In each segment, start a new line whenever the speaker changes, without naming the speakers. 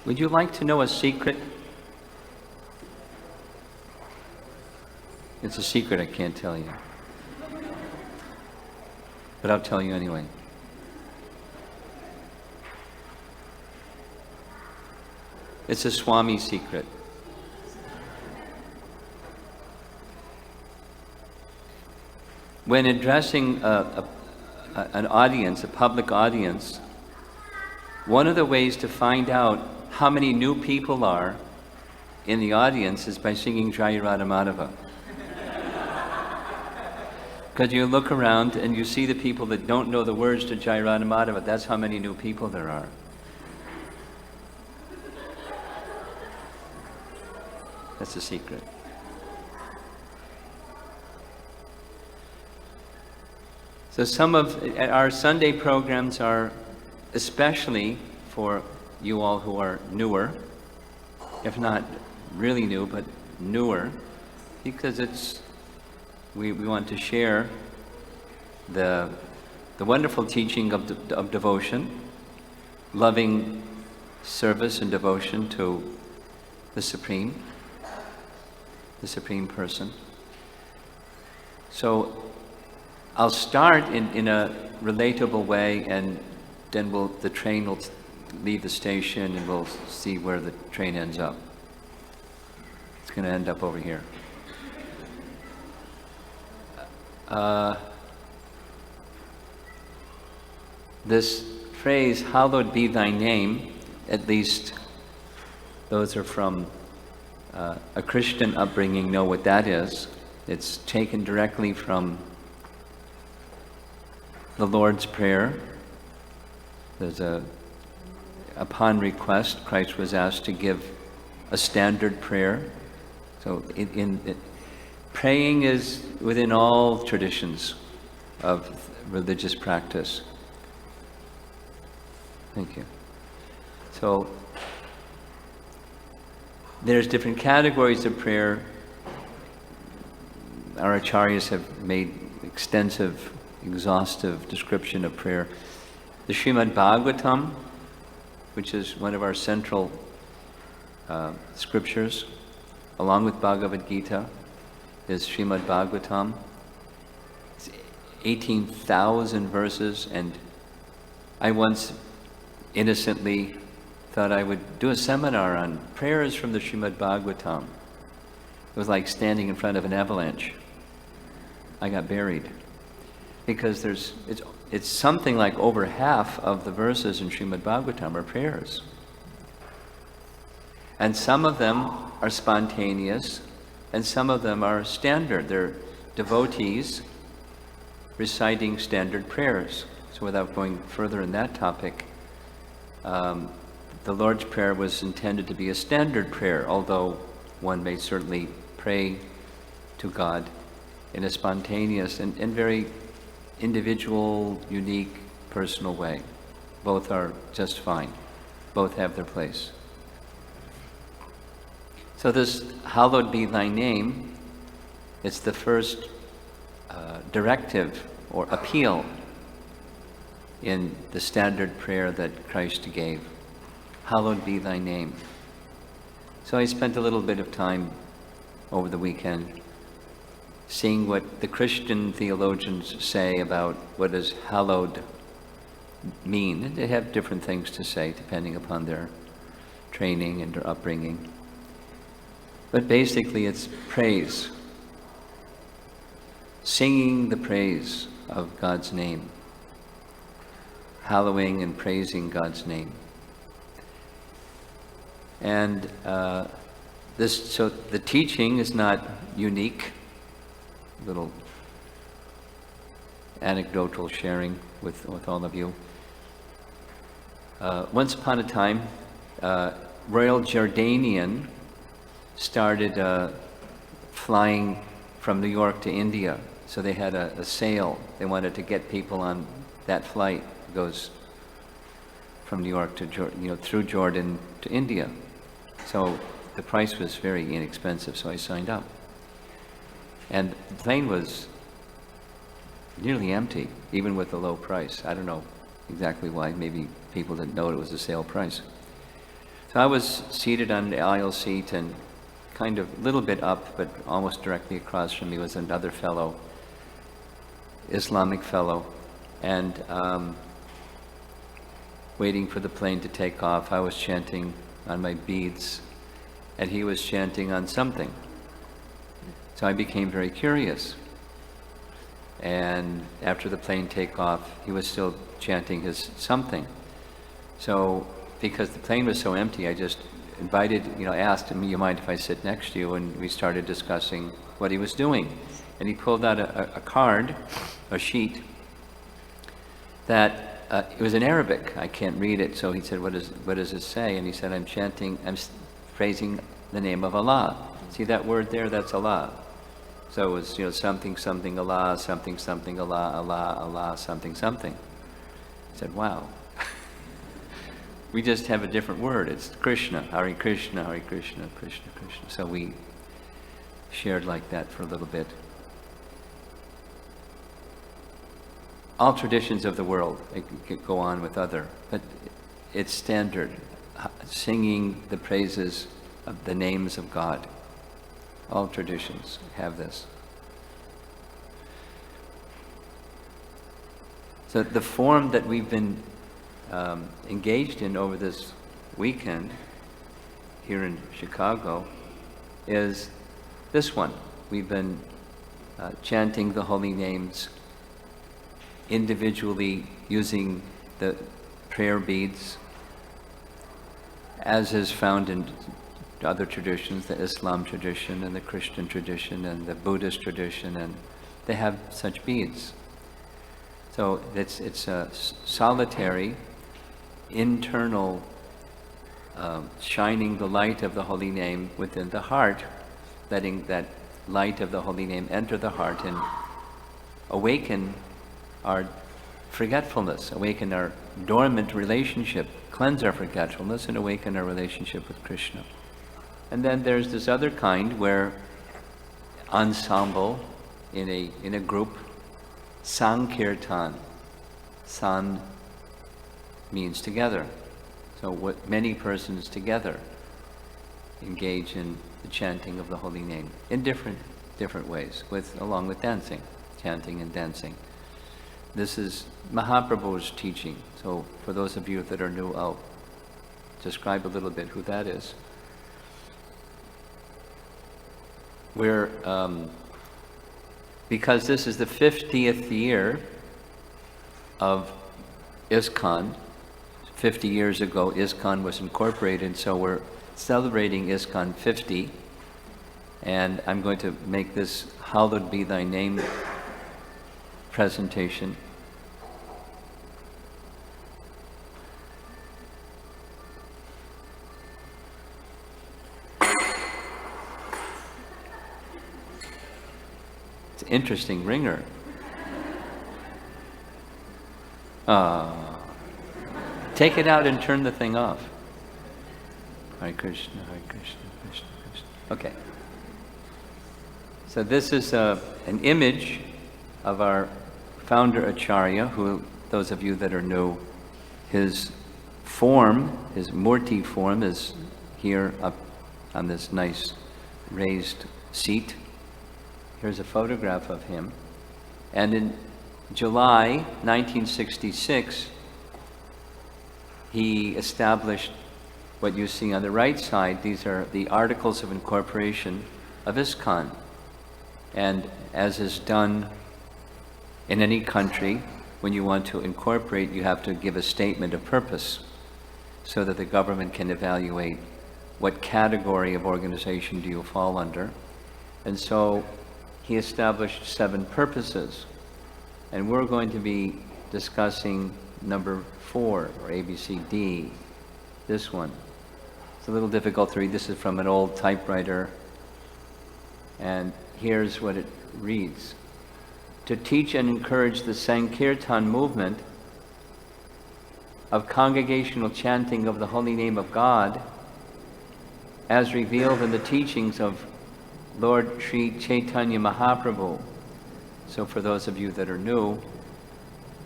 Would you like to know a secret? It's a secret I can't tell you. But I'll tell you anyway. It's a Swami secret. When addressing an audience, a public audience, one of the ways to find out how many new people are in the audience is by singing Jai Radha Madhava. Because you look around and you see the people that don't know the words to Jai Radha Madhava, that's how many new people there are. That's the secret. So some of our Sunday programs are especially for you all who are newer, if not really new, but newer, because we want to share the wonderful teaching of devotion, loving service and devotion to the Supreme Person. So I'll start in a relatable way, and then the train will leave the station and we'll see where the train ends up. It's going to end up over here. This phrase, hallowed be thy name, at least those are from a Christian upbringing know what that is. It's taken directly from the Lord's Prayer. There's upon request, Christ was asked to give a standard prayer. So praying is within all traditions of religious practice. Thank you. So there's different categories of prayer. Our acharyas have made extensive, exhaustive description of prayer. The Srimad Bhagavatam, which is one of our central scriptures, along with Bhagavad Gita, is Srimad Bhagavatam. It's 18,000 verses, and I once innocently thought I would do a seminar on prayers from the Srimad Bhagavatam. It was like standing in front of an avalanche. I got buried. Because it's something like over half of the verses in Srimad Bhagavatam are prayers. And some of them are spontaneous, and some of them are standard. They're devotees reciting standard prayers. So without going further in that topic, the Lord's Prayer was intended to be a standard prayer, although one may certainly pray to God in a spontaneous and very individual, unique, personal way. Both are just fine. Both have their place. So this hallowed be thy name, it's the first directive or appeal in the standard prayer that Christ gave. Hallowed be thy name. So I spent a little bit of time over the weekend seeing what the Christian theologians say about what does hallowed mean. And they have different things to say depending upon their training and their upbringing. But basically it's praise. Singing the praise of God's name. Hallowing and praising God's name. And so the teaching is not unique. Little anecdotal sharing with all of you. Once upon a time, Royal Jordanian started flying from New York to India. So they had a sale. They wanted to get people on that flight. It goes from New York to through Jordan to India. So the price was very inexpensive, so I signed up. And the plane was nearly empty, even with the low price. I don't know exactly why. Maybe people didn't know it was a sale price. So I was seated on the aisle seat, and kind of a little bit up, but almost directly across from me was another fellow, Islamic fellow, and waiting for the plane to take off, I was chanting on my beads, and he was chanting on something. So I became very curious. And after the plane takeoff, he was still chanting his something. So, because the plane was so empty, I just asked him, "You mind if I sit next to you?" And we started discussing what he was doing. And he pulled out a card, a sheet, that it was in Arabic. I can't read it. So he said, what does it say? And he said, I'm praising the name of Allah. See that word there? That's Allah. So it was, something, something, Allah, something, something, Allah, Allah, Allah, something, something. I said, wow. We just have a different word. It's Krishna, Hare Krishna, Hare Krishna, Krishna, Krishna. So we shared like that for a little bit. All traditions of the world, it could go on with other, but it's standard, singing the praises of the names of God. All traditions have this. So the form that we've been engaged in over this weekend here in Chicago is this one. We've been chanting the holy names individually using the prayer beads, as is found in other traditions, the Islam tradition and the Christian tradition and the Buddhist tradition, and they have such beads. So it's a solitary, internal, shining the light of the holy name within the heart, letting that light of the holy name enter the heart and awaken our forgetfulness, awaken our dormant relationship, cleanse our forgetfulness, and awaken our relationship with Krishna. And then there's this other kind where ensemble in a group, Sankirtan. San means together. So what many persons together engage in the chanting of the holy name in different ways, along with dancing, chanting and dancing. This is Mahaprabhu's teaching. So for those of you that are new, I'll describe a little bit who that is. We're, because this is the 50th year of ISKCON, 50 years ago ISKCON was incorporated, so we're celebrating ISKCON 50, and I'm going to make this Hallowed Be Thy Name presentation. It's an interesting ringer. Take it out and turn the thing off. Hare Krishna, Hare Krishna, Krishna Krishna. Okay. So this is an image of our founder Acharya, who, those of you that are new, his form, his Murti form is here up on this nice raised seat. Here's a photograph of him. And in July 1966, he established what you see on the right side. These are the Articles of Incorporation of ISKCON. And as is done in any country, when you want to incorporate, you have to give a statement of purpose so that the government can evaluate what category of organization do you fall under. And so he established 7 purposes. And we're going to be discussing number 4, or ABCD, this one. It's a little difficult to read. This is from an old typewriter. And here's what it reads. To teach and encourage the Sankirtan movement of congregational chanting of the holy name of God as revealed in the teachings of Lord Sri Chaitanya Mahaprabhu. So for those of you that are new,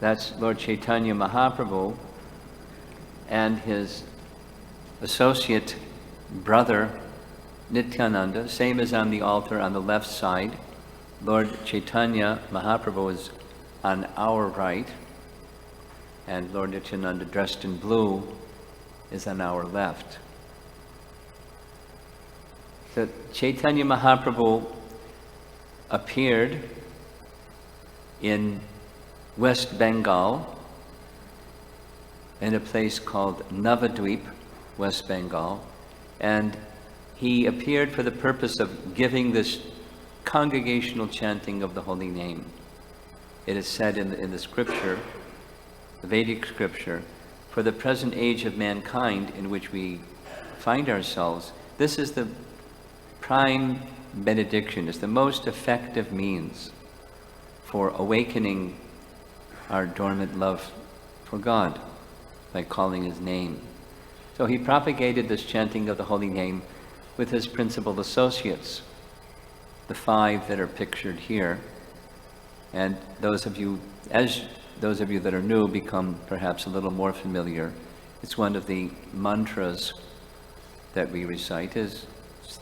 That's Lord Chaitanya Mahaprabhu and his associate brother Nityananda, same as on the altar on the left side. Lord Chaitanya Mahaprabhu is on our right, and Lord Nityananda, dressed in blue, is on our left. So Chaitanya Mahaprabhu appeared in West Bengal, in a place called Navadvip, West Bengal, and he appeared for the purpose of giving this congregational chanting of the holy name. It is said in the scripture, the Vedic scripture, for the present age of mankind in which we find ourselves, this is the prime benediction, is the most effective means for awakening our dormant love for God by calling his name. So he propagated this chanting of the holy name with his principal associates, the 5 that are pictured here. And those of you that are new become perhaps a little more familiar. It's one of the mantras that we recite, is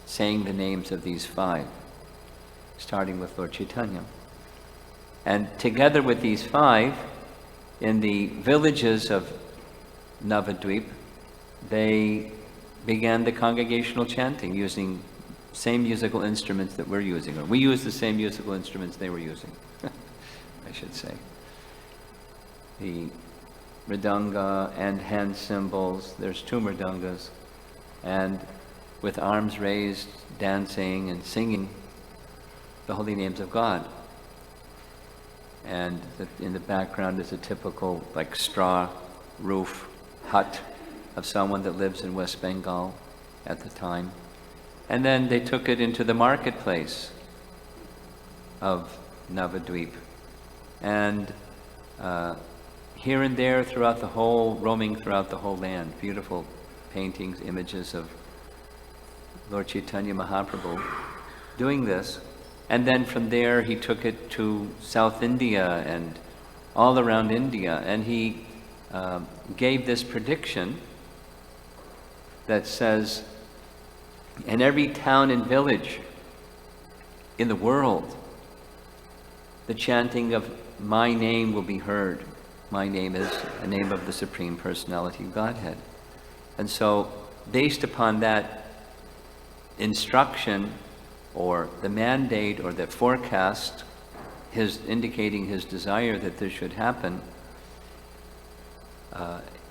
saying the names of these 5, starting with Lord Chaitanya. And together with these 5, in the villages of Navadvip, they began the congregational chanting using same musical instruments that we're using, or we use the same musical instruments they were using, I should say. The mridanga and hand cymbals, there's 2 mridangas, and with arms raised, dancing and singing the holy names of God. And in the background is a typical straw roof hut of someone that lives in West Bengal at the time. And then they took it into the marketplace of Navadvip. And here and there throughout the whole, roaming throughout the whole land, beautiful paintings, images of Lord Chaitanya Mahaprabhu doing this. And then from there he took it to South India and all around India. And he gave this prediction that says, in every town and village in the world, the chanting of my name will be heard. My name is the name of the Supreme Personality of Godhead. And so, based upon that instruction, or the mandate, or the forecast, indicating his desire that this should happen,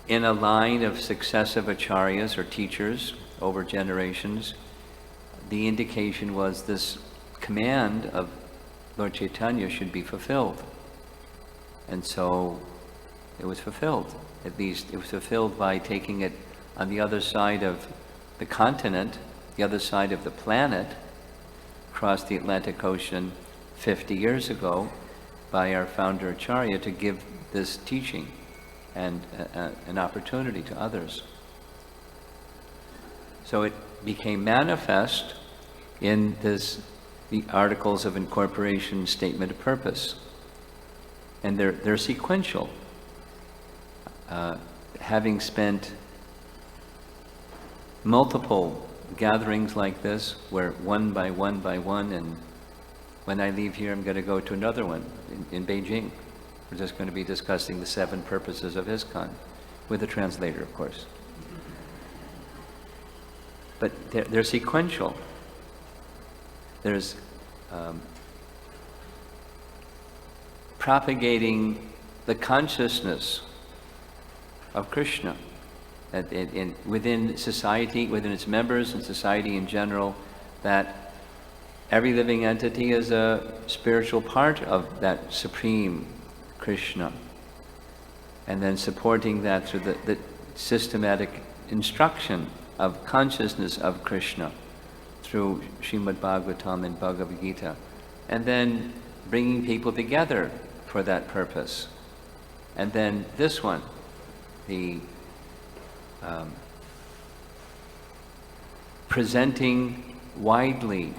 in a line of successive acharyas or teachers over generations, the indication was this command of Lord Chaitanya should be fulfilled. And so it was fulfilled. At least it was fulfilled by taking it on the other side of the continent, the other side of the planet, across the Atlantic Ocean 50 years ago, by our founder Acharya to give this teaching and an opportunity to others. So it became manifest in the Articles of Incorporation Statement of Purpose. And they're sequential. Having spent multiple gatherings like this, where one by one, and when I leave here I'm going to go to another one in Beijing. We're just going to be discussing the 7 purposes of ISKCON, with a translator, of course. But they're sequential. There's propagating the consciousness of Krishna within society, within its members and society in general, that every living entity is a spiritual part of that Supreme Krishna. And then supporting that through the systematic instruction of consciousness of Krishna through Srimad Bhagavatam and Bhagavad Gita. And then bringing people together for that purpose. And then this one, the presenting widely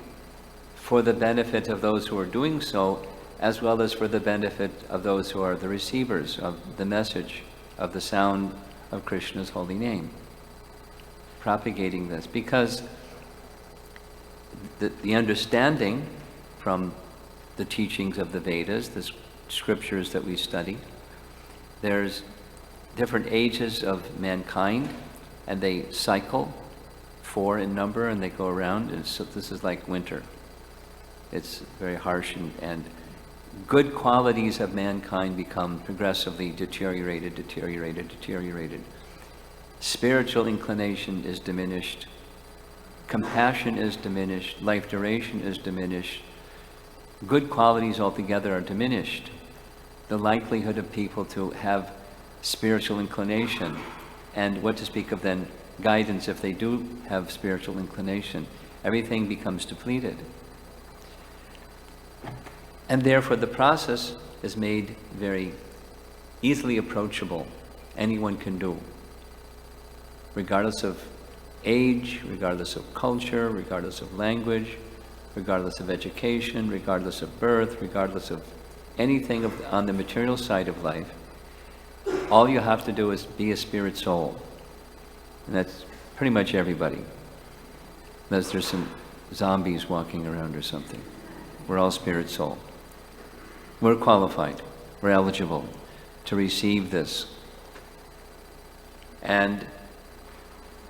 for the benefit of those who are doing so as well as for the benefit of those who are the receivers of the message, of the sound of Krishna's holy name. Propagating this, because the understanding from the teachings of the Vedas, the scriptures that we study, there's different ages of mankind, and they cycle, 4 in number, and they go around, and so this is like winter. It's very harsh, and good qualities of mankind become progressively deteriorated. Spiritual inclination is diminished, compassion is diminished, life duration is diminished, good qualities altogether are diminished. The likelihood of people to have spiritual inclination, and what to speak of then guidance if they do have spiritual inclination, everything becomes depleted. And therefore the process is made very easily approachable. Anyone can do, regardless of age, regardless of culture, regardless of language, regardless of education, regardless of birth, regardless of anything on the material side of life. All you have to do is be a spirit soul. And that's pretty much everybody. Unless there's some zombies walking around or something. We're all spirit soul. We're qualified. We're eligible to receive this. And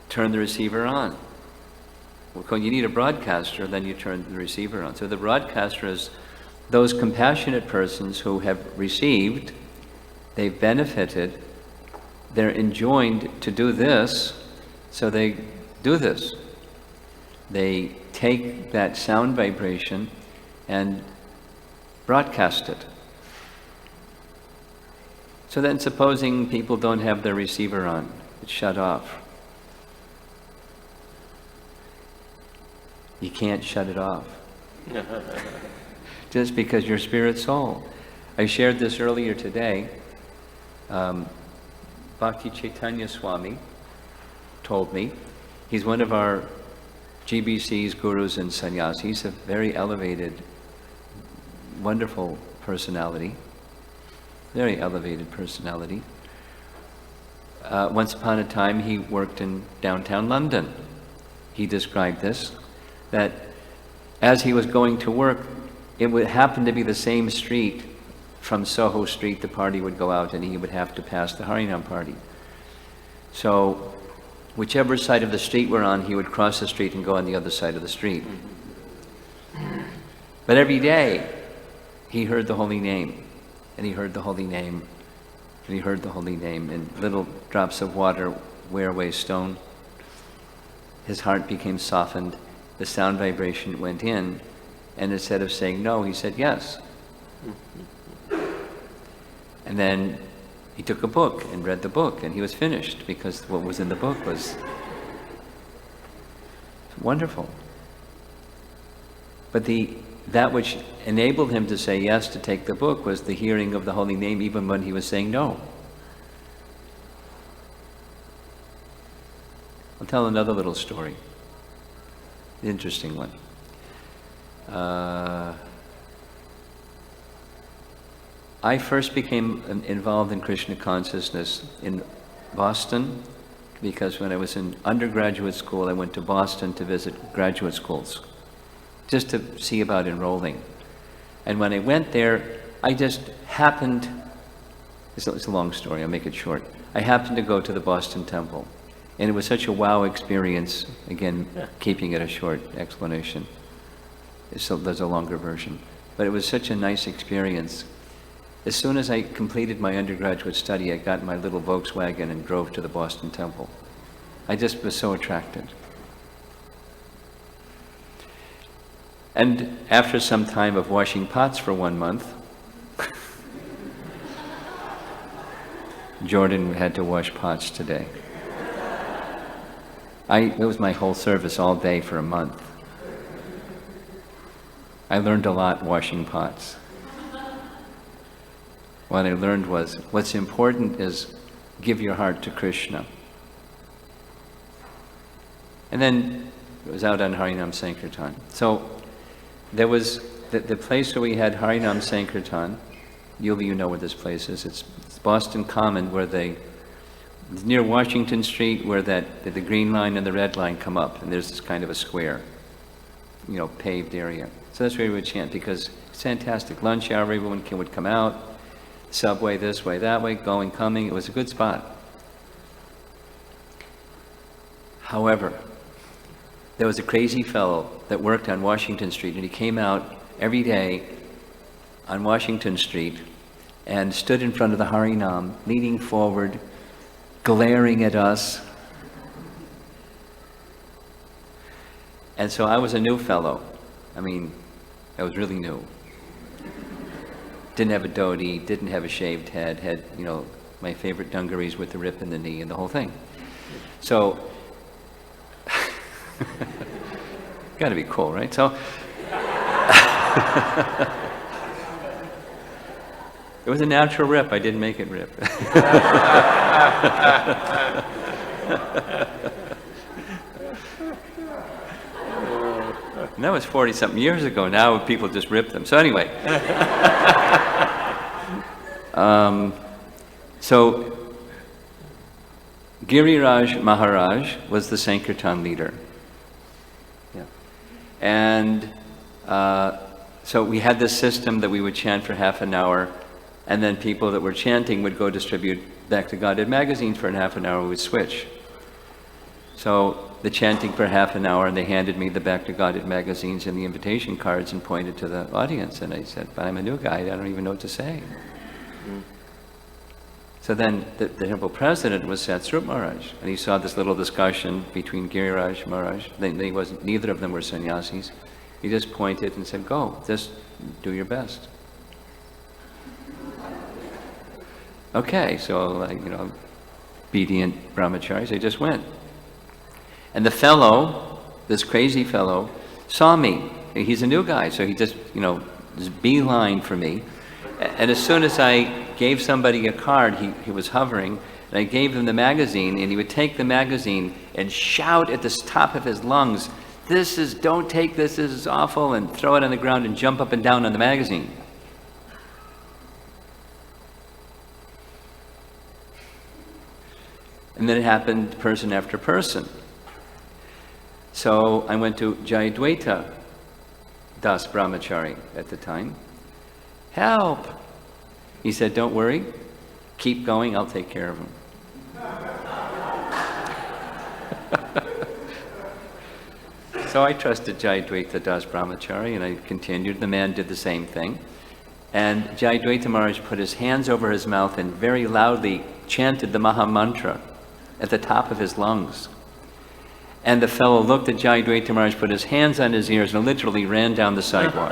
turn the receiver on. When you need a broadcaster, then you turn the receiver on. So the broadcaster is those compassionate persons who have received, they've benefited, they're enjoined to do this, so they do this. They take that sound vibration and broadcast it. So then supposing people don't have their receiver on, it's shut off. You can't shut it off. Just because you're spirit soul. I shared this earlier today. Bhakti Chaitanya Swami told me, he's one of our GBC's gurus and sannyasis, a very elevated, wonderful personality, very elevated personality. Once upon a time he worked in downtown London. He described this, that as he was going to work, it would happen to be the same street. From Soho Street, the party would go out and he would have to pass the Harinam party. So whichever side of the street we're on, he would cross the street and go on the other side of the street. But every day, he heard the holy name, and he heard the holy name, and he heard the holy name, and little drops of water wear away stone. His heart became softened, the sound vibration went in, and instead of saying no, he said yes. And then he took a book and read the book, and he was finished, because what was in the book was wonderful. But that which enabled him to say yes to take the book was the hearing of the holy name, even when he was saying no. I'll tell another little story, an interesting one. I first became involved in Krishna consciousness in Boston, because when I was in undergraduate school, I went to Boston to visit graduate schools, just to see about enrolling. And when I went there, I just happened, it's a long story, I'll make it short. I happened to go to the Boston Temple, and it was such a wow experience, again, keeping it a short explanation. So there's a longer version. But it was such a nice experience. As soon as I completed my undergraduate study, I got in my little Volkswagen and drove to the Boston Temple. I just was so attracted. And after some time of washing pots for 1 month, Jordan had to wash pots today. It was my whole service all day for a month. I learned a lot washing pots. What I learned was, what's important is give your heart to Krishna. And then it was out on Harinam Sankirtan. So there was the place where we had Harinam Sankirtan, you know where this place is. It's Boston Common, where it's near Washington Street, where the green line and the red line come up, and there's this kind of a square, paved area. So that's where we would chant, because it's fantastic. Lunch hour, everyone would come out, subway this way, that way, going, coming. It was a good spot. However, there was a crazy fellow that worked on Washington Street, and he came out every day on Washington Street and stood in front of the Harinam, leaning forward, glaring at us. And so I was a new fellow. I was really new. Didn't have a dhoti, didn't have a shaved head, had, my favorite dungarees with the rip in the knee and the whole thing. So, gotta be cool, right? So, it was a natural rip. I didn't make it rip. And that was 40-something years ago. Now people just rip them. So anyway. So Giriraj Maharaj was the Sankirtan leader. Yeah. And so we had this system that we would chant for half an hour, and then people that were chanting would go distribute Back to Godhead magazines for half an hour. We would switch. So the chanting for half an hour, and they handed me the Back to Godhead magazines and the invitation cards and pointed to the audience, and I said, but I'm a new guy, I don't even know what to say. So then the temple president was Satsrup Maharaj, and he saw this little discussion between Giriraj Maharaj. Neither of them were sannyasis. He just pointed and said, go, just do your best. Okay, so obedient brahmacharis, they just went. And the fellow, this crazy fellow, saw me. He's a new guy, so he just, just beeline for me. And as soon as I gave somebody a card, he was hovering, and I gave him the magazine, and he would take the magazine and shout at the top of his lungs, don't take this is awful, and throw it on the ground and jump up and down on the magazine. And then it happened person after person. So I went to Jayadvaita Das Brahmachari at the time. Help! He said, don't worry, keep going, I'll take care of him. So I trusted Jayadvaita Das Brahmachari, and I continued. The man did the same thing. And Jayadvaita Maharaj put his hands over his mouth and very loudly chanted the Maha Mantra at the top of his lungs. And the fellow looked at Jayadvaita Maharaj, put his hands on his ears, and literally ran down the sidewalk.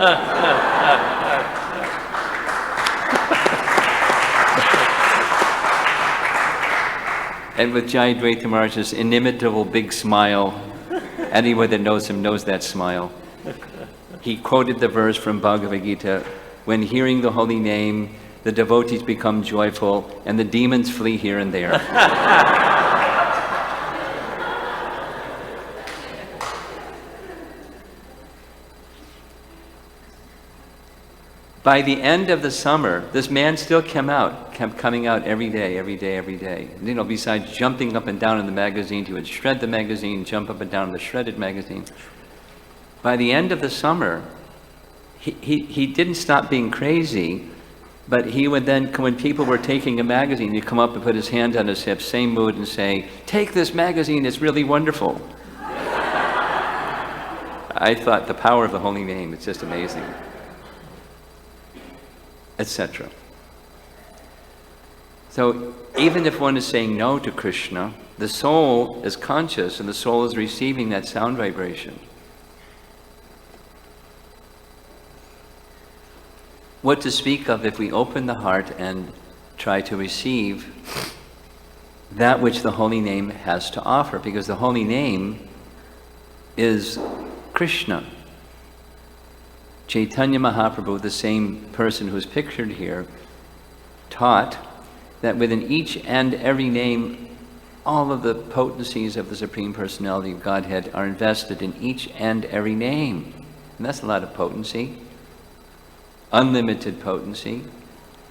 And with Jayadvaita Maharaj's inimitable big smile, anyone that knows him knows that smile. He quoted the verse from Bhagavad Gita, when hearing the holy name, the devotees become joyful, and the demons flee here and there. By the end of the summer, this man still kept coming out every day. Besides jumping up and down in the magazine, he would shred the magazine, jump up and down in the shredded magazine. By the end of the summer, he didn't stop being crazy, but he would then, when people were taking a magazine, he'd come up and put his hand on his hip, same mood, and say, take this magazine, it's really wonderful. I thought, the power of the holy name, it's just amazing. Etc. So even if one is saying no to Krishna, the soul is conscious and the soul is receiving that sound vibration. What to speak of if we open the heart and try to receive that which the holy name has to offer, because the holy name is Krishna. Chaitanya Mahaprabhu, the same person who's pictured here, taught that within each and every name, all of the potencies of the Supreme Personality of Godhead are invested in each and every name. And that's a lot of potency. unlimited potency.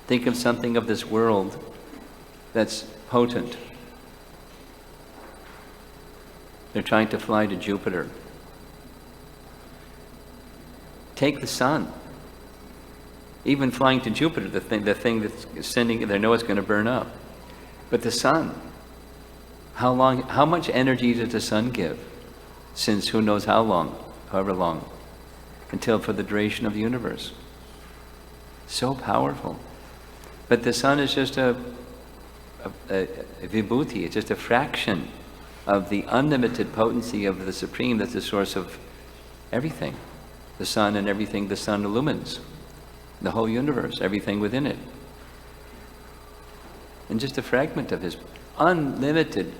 Think of something of this world that's potent. They're trying to fly to Jupiter. Take the sun. Even flying to Jupiter, the thing that's sending, they know it's going to burn up. But the sun, how much energy does the sun give? Since who knows how long, however long, until for the duration of the universe. So powerful. But the sun is just a vibhuti, it's just a fraction of the unlimited potency of the Supreme that's the source of everything. The sun and everything the sun illumines. The whole universe, everything within it. And just a fragment of his unlimited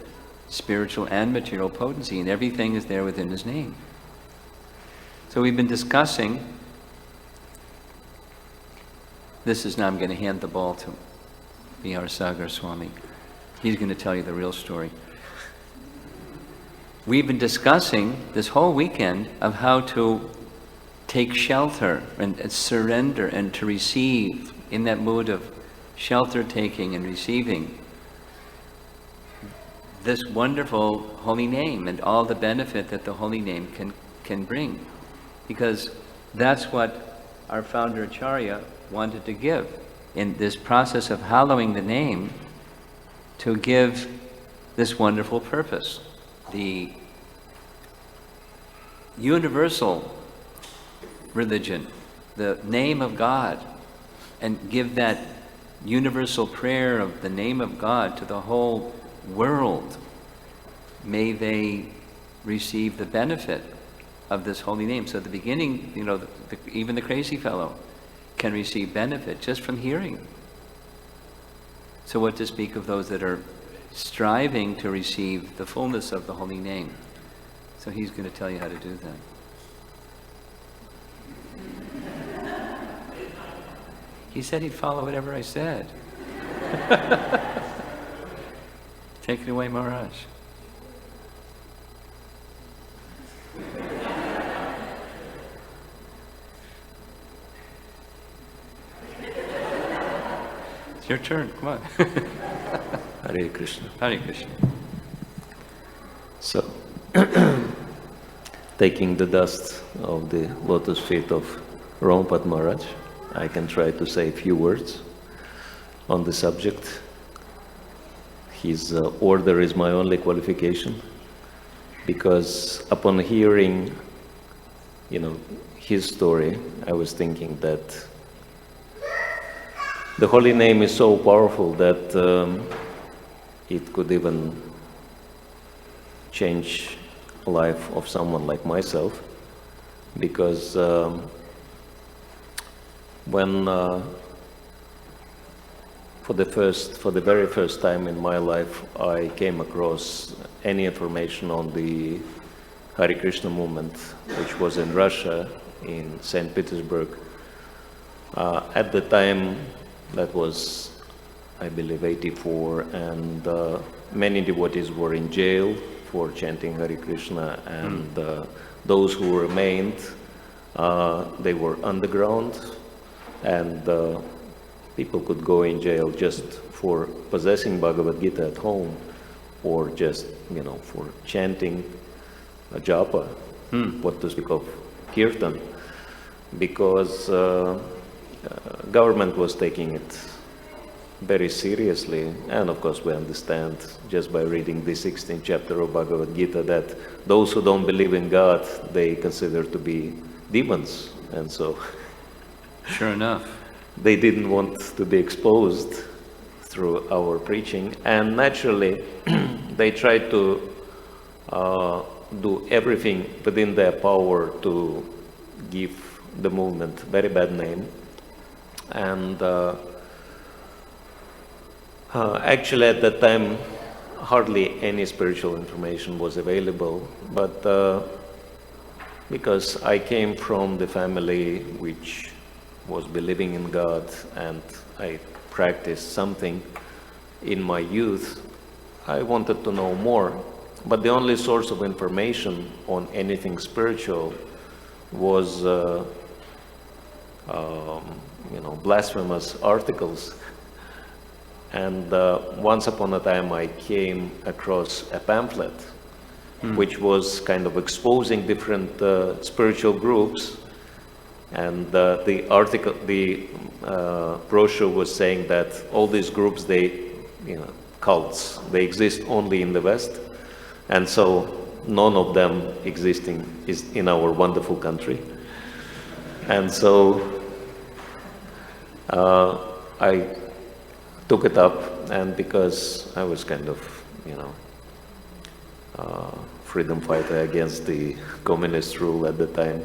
spiritual and material potency, and everything is there within his name. So we've been discussing, this is now I'm going to hand the ball to B.R. Sagar Swami. He's going to tell you the real story. We've been discussing this whole weekend of how to take shelter and surrender and to receive in that mood of shelter taking and receiving this wonderful holy name and all the benefit that the holy name can bring. Because that's what our founder Acharya wanted to give in this process of hallowing the name, to give this wonderful purpose. The universal religion, the name of God, and give that universal prayer of the name of God to the whole world. May they receive the benefit of this holy name. So at the beginning, you know, even the crazy fellow can receive benefit just from hearing. So what to speak of those that are striving to receive the fullness of the holy name? So he's going to tell you how to do that. He said he'd follow whatever I said. Take it away, Maharaj. It's your turn, come on.
Hare Krishna.
Hare Krishna.
So, taking the dust of the lotus feet of Romapada Maharaj, I can try to say a few words on the subject. His order is my only qualification, because upon hearing, his story, I was thinking that the holy name is so powerful that it could even change the life of someone like myself, because when for the very first time in my life I came across any information on the Hare Krishna movement, which was in Russia, in St. Petersburg. At the time, that was, I believe, 84, and many devotees were in jail for chanting Hare Krishna, and those who remained, they were underground, and people could go in jail just for possessing Bhagavad Gita at home, or just, for chanting a japa, what to speak of kirtan, because government was taking it very seriously. And of course we understand just by reading the 16th chapter of Bhagavad Gita that those who don't believe in God, they consider to be demons, and so
sure enough,
they didn't want to be exposed through our preaching, and naturally they tried to do everything within their power to give the movement very bad name. And actually at that time hardly any spiritual information was available, but because I came from the family which was believing in God, and I practiced something in my youth, I wanted to know more. But the only source of information on anything spiritual was blasphemous articles. And once upon a time I came across a pamphlet which was kind of exposing different spiritual groups, and the brochure was saying that all these groups, cults, they exist only in the West, and so none of them existing is in our wonderful country. And so I took it up, and because I was kind of, freedom fighter against the communist rule at the time,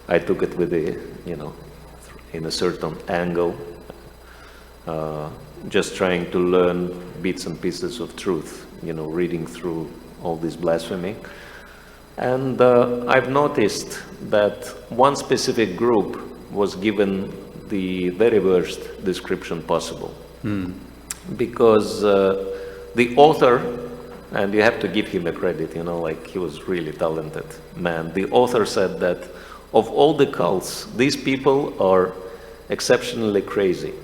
I took it with in a certain angle, just trying to learn bits and pieces of truth, reading through all this blasphemy. And I've noticed that one specific group was given the very worst description possible. Because the author, and you have to give him a credit, he was really talented man. The author said that of all the cults, these people are exceptionally crazy.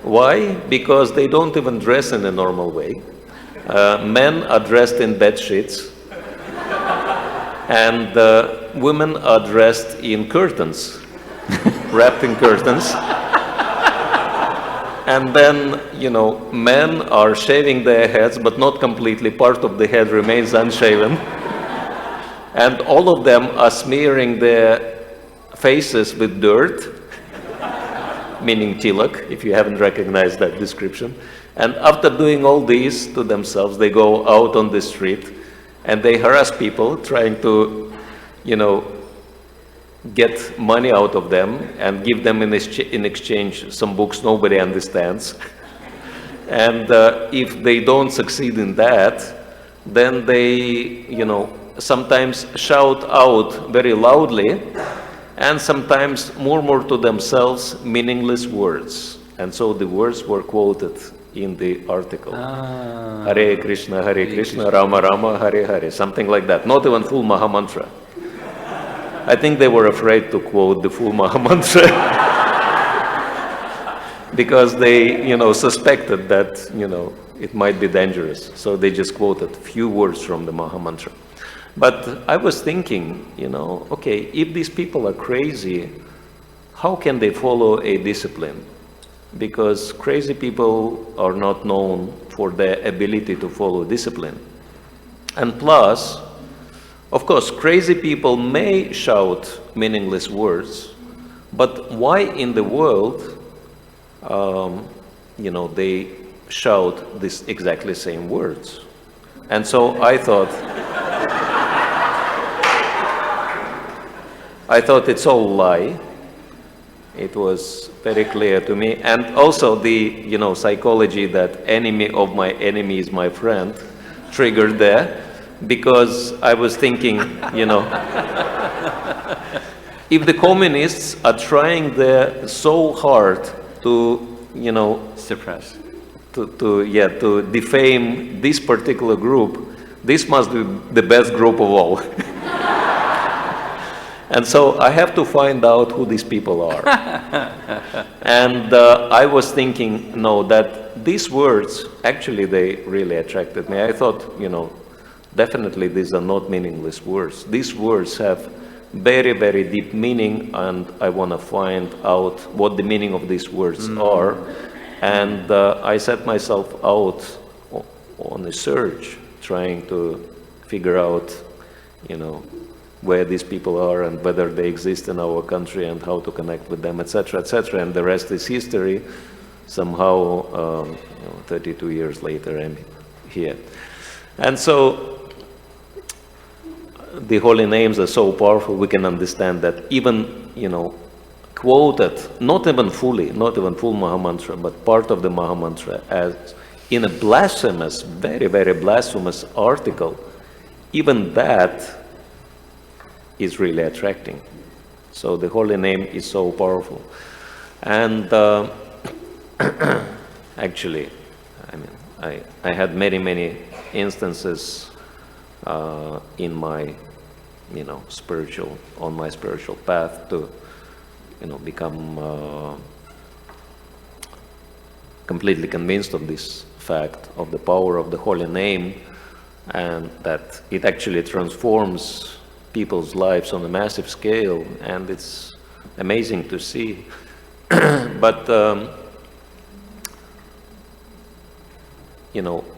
Why? Because they don't even dress in a normal way. Men are dressed in bed sheets, and women are dressed in curtains, wrapped in curtains. And then, men are shaving their heads, but not completely. Part of the head remains unshaven. And all of them are smearing their faces with dirt, meaning tilak, if you haven't recognized that description. And after doing all these to themselves, they go out on the street and they harass people, trying to, get money out of them and give them in exchange some books nobody understands. And if they don't succeed in that, then they, sometimes shout out very loudly and sometimes murmur to themselves meaningless words. And so the words were quoted in the article. Hare Krishna, Rama Rama, Hare Hare, something like that. Not even full Mahamantra. I think they were afraid to quote the full Mahamantra because they, suspected that, it might be dangerous. So they just quoted few words from the Mahamantra. But I was thinking, okay, if these people are crazy, how can they follow a discipline? Because crazy people are not known for their ability to follow discipline. And plus, of course, crazy people may shout meaningless words, but why in the world, they shout these exactly same words? And so I thought it's all lie. It was very clear to me. And also the, psychology that enemy of my enemy is my friend triggered there. Because I was thinking, if the communists are trying there so hard to,
suppress,
to defame this particular group, this must be the best group of all. And so I have to find out who these people are. And I was thinking, no, that these words, actually, they really attracted me. I thought, definitely these are not meaningless words. These words have very, very deep meaning, and I want to find out what the meaning of these words are. And I set myself out on a search, trying to figure out, where these people are and whether they exist in our country and how to connect with them, etc., etc. And the rest is history. Somehow, 32 years later, I'm here. And so, the holy names are so powerful, we can understand that even, quoted, not even full Mahamantra, but part of the Mahamantra as in a blasphemous, very, very blasphemous article, even that is really attracting. So the holy name is so powerful. And actually, I had many, many instances in my, on my spiritual path to become completely convinced of this fact, of the power of the holy name, and that it actually transforms people's lives on a massive scale, and it's amazing to see. But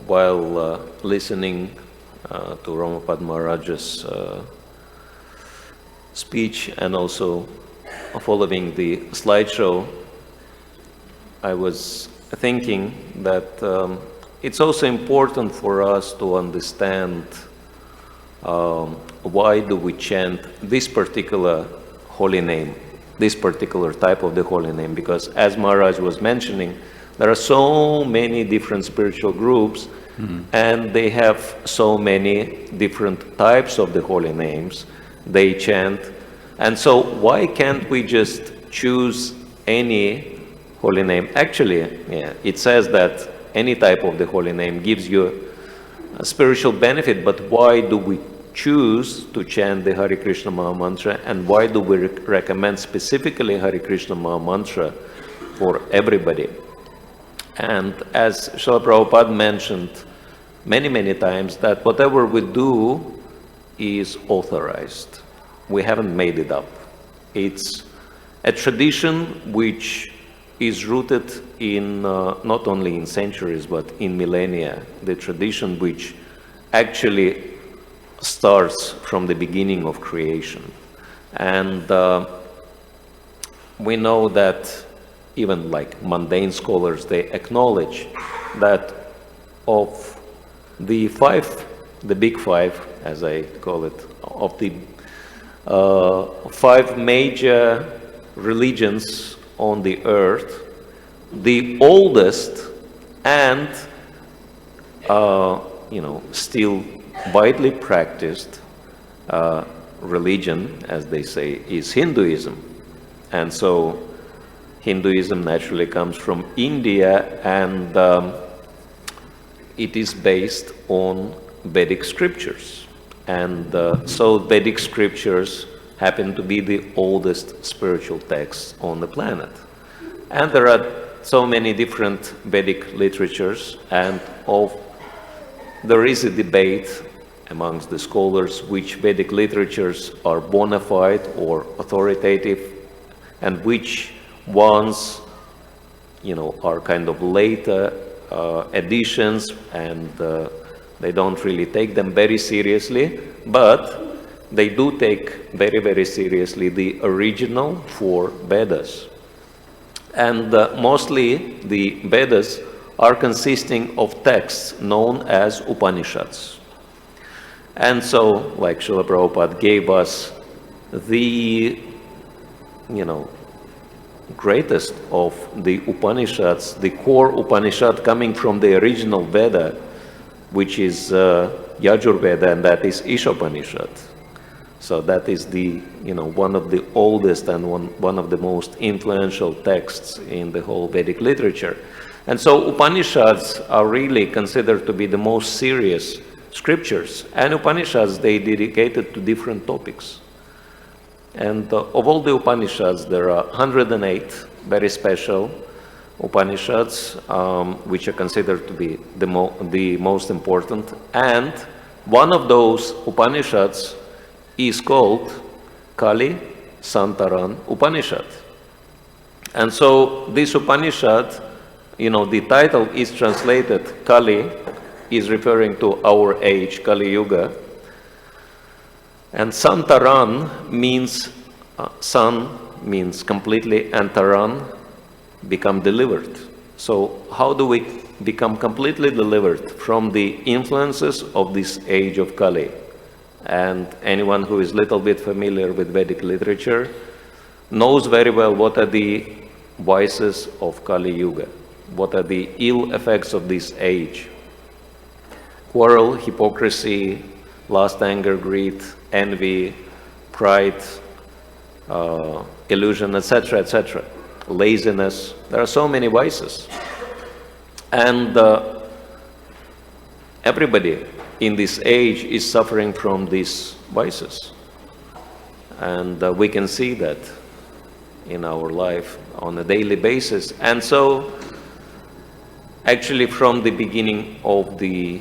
while listening to Romapada Maharaja's speech and also following the slideshow, I was thinking that it's also important for us to understand why do we chant this particular holy name, this particular type of the holy name, because as Maharaj was mentioning, there are so many different spiritual groups, and they have so many different types of the holy names they chant. And so why can't we just choose any holy name? Actually, it says that any type of the holy name gives you a spiritual benefit, but why do we choose to chant the Hare Krishna Maha Mantra, and why do we recommend specifically Hare Krishna Maha Mantra for everybody? And as Srila Prabhupada mentioned many times, that whatever we do is authorized. We haven't made it up. It's a tradition which is rooted in not only in centuries but in millennia. The tradition which actually starts from the beginning of creation. And we know that even like mundane scholars, they acknowledge that of the big five, as I call it, of the 5 major religions on the earth, the oldest and still widely practiced religion, as they say, is Hinduism. And so Hinduism naturally comes from India, and it is based on Vedic scriptures. And so Vedic scriptures happen to be the oldest spiritual texts on the planet. And there are so many different Vedic literatures, and there is a debate amongst the scholars which Vedic literatures are bona fide or authoritative, and which ones are kind of later additions, and they don't really take them very seriously, but they do take very seriously the original 4 Vedas. And mostly the Vedas are consisting of texts known as Upanishads. And so, like Srila Prabhupada gave us the greatest of the Upanishads, the core Upanishad coming from the original Veda, which is Yajurveda, and that is Ishopanishad. So that is the one of the oldest and one of the most influential texts in the whole Vedic literature. And so Upanishads are really considered to be the most serious scriptures, and Upanishads, they dedicated to different topics. And of all the Upanishads, there are 108 very special Upanishads, which are considered to be the most important. And one of those Upanishads is called Kali Santaran Upanishad. And so this Upanishad, the title is translated, Kali is referring to our age, Kali Yuga. And Santaran means, San means completely, and Taran, become delivered. So how do we become completely delivered from the influences of this age of Kali? And anyone who is a little bit familiar with Vedic literature knows very well what are the vices of Kali Yuga, what are the ill effects of this age. Quarrel, hypocrisy, lust, anger, greed, envy, pride, illusion, etc., etc., laziness. There are so many vices. And everybody in this age is suffering from these vices. And we can see that, in our life on a daily basis. And so, actually, from the beginning of the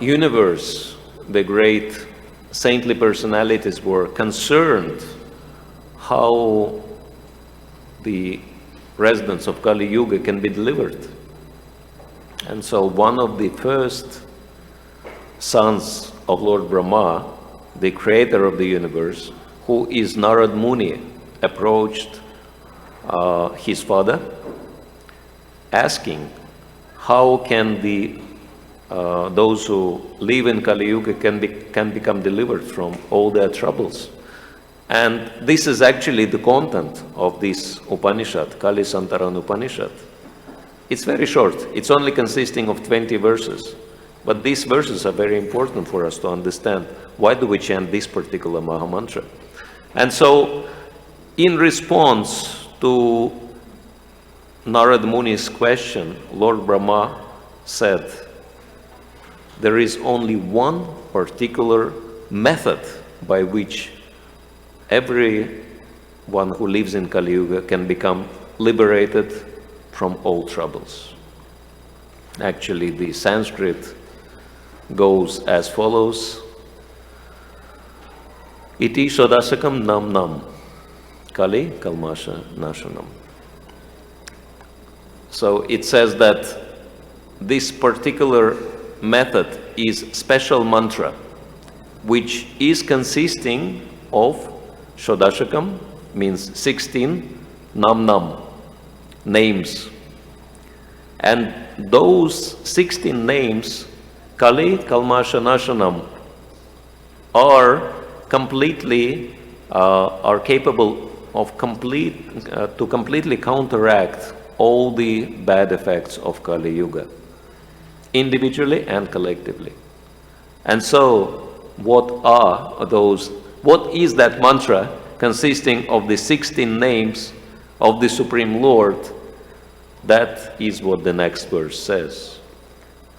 universe, the great saintly personalities were concerned how the residents of Kali Yuga can be delivered. And so one of the first sons of Lord Brahma, the creator of the universe, who is Narad Muni, approached his father, asking how can those who live in Kali Yuga can become delivered from all their troubles. And this is actually the content of this Upanishad, Kali Santaran Upanishad. It's very short. It's only consisting of 20 verses. But these verses are very important for us to understand why do we chant this particular Maha Mantra. And so, in response to Narad Muni's question, Lord Brahma said, there is only one particular method by which everyone who lives in Kali Yuga can become liberated from all troubles. Actually, the Sanskrit goes as follows: Iti shodasakam nam nam, Kali kalmasha nashanam. So it says that this particular method is special mantra, which is consisting of Shodashakam, means 16, Nam Nam, names. And those 16 names, Kali, Kalmasha, Nashanam, are capable of to completely counteract all the bad effects of Kali Yuga, individually and collectively. And so, what is that mantra consisting of the 16 names of the Supreme Lord? That is what the next verse says.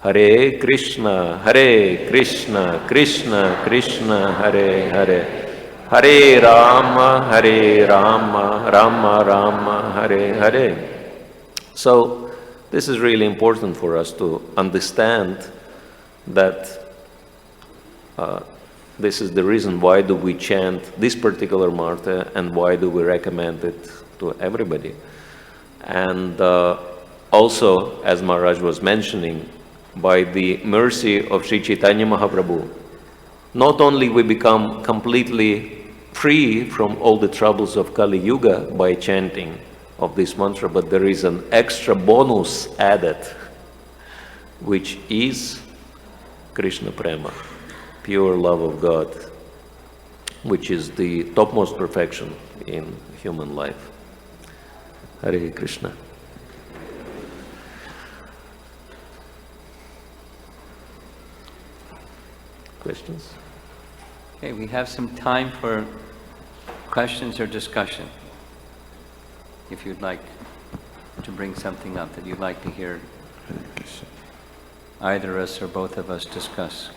Hare Krishna, Krishna Krishna, Hare Hare, Hare Rama, Rama Rama, Hare Hare. So, this is really important for us to understand that this is the reason why do we chant this particular mantra and why do we recommend it to everybody. And also, as Maharaj was mentioning, by the mercy of Sri Chaitanya Mahaprabhu, not only we become completely free from all the troubles of Kali Yuga by chanting of this mantra, but there is an extra bonus added, which is Krishna Prema, pure love of God, which is the topmost perfection in human life. Hare Krishna. Questions?
Okay, we have some time for questions or discussion. If you'd like to bring something up that you'd like to hear either us or both of us discuss.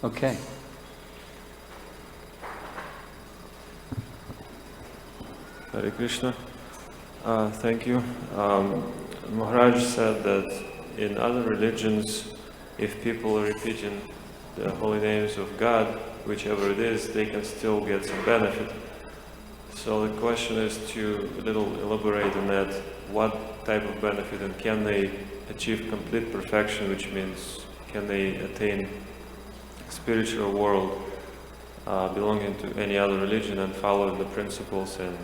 Okay.
Hare Krishna. Thank you. Maharaj said that in other religions, if people are repeating the holy names of God, whichever it is, they can still get some benefit. So the question is to a little elaborate on that. What type of benefit, and can they achieve complete perfection, which means can they attain spiritual world belonging to any other religion and follow the principles and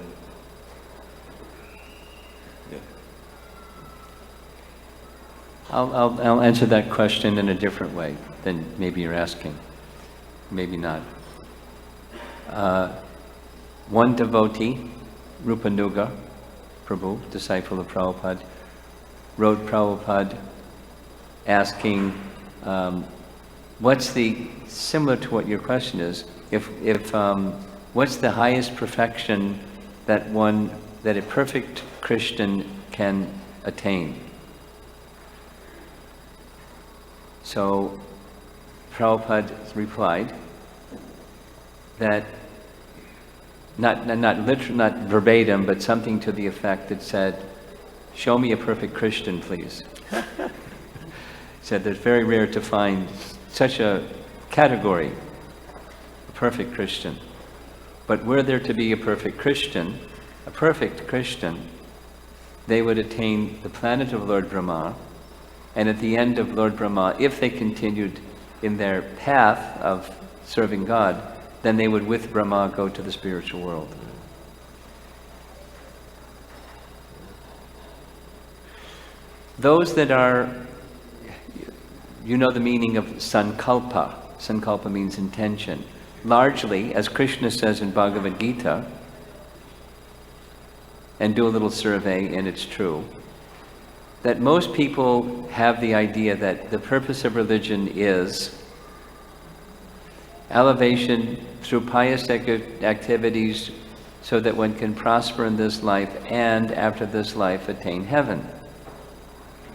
I'll answer that question in a different way than maybe you're asking. Maybe not. One devotee, Rupanuga Prabhu, disciple of Prabhupada, wrote Prabhupada asking, similar to what your question is, what's the highest perfection that a perfect Christian can attain? So Prabhupada replied that, not verbatim, but something to the effect that said, "Show me a perfect Christian, please." Said that it's very rare to find such a category, a perfect Christian. But were there to be a perfect Christian, they would attain the planet of Lord Brahma, and at the end of Lord Brahma, if they continued in their path of serving God, then they would with Brahma go to the spiritual world. Those that are, you know the meaning of sankalpa. Sankalpa means intention. Largely, as Krishna says in Bhagavad Gita, and do a little survey and it's true, that most people have the idea that the purpose of religion is elevation through pious activities so that one can prosper in this life and after this life attain heaven.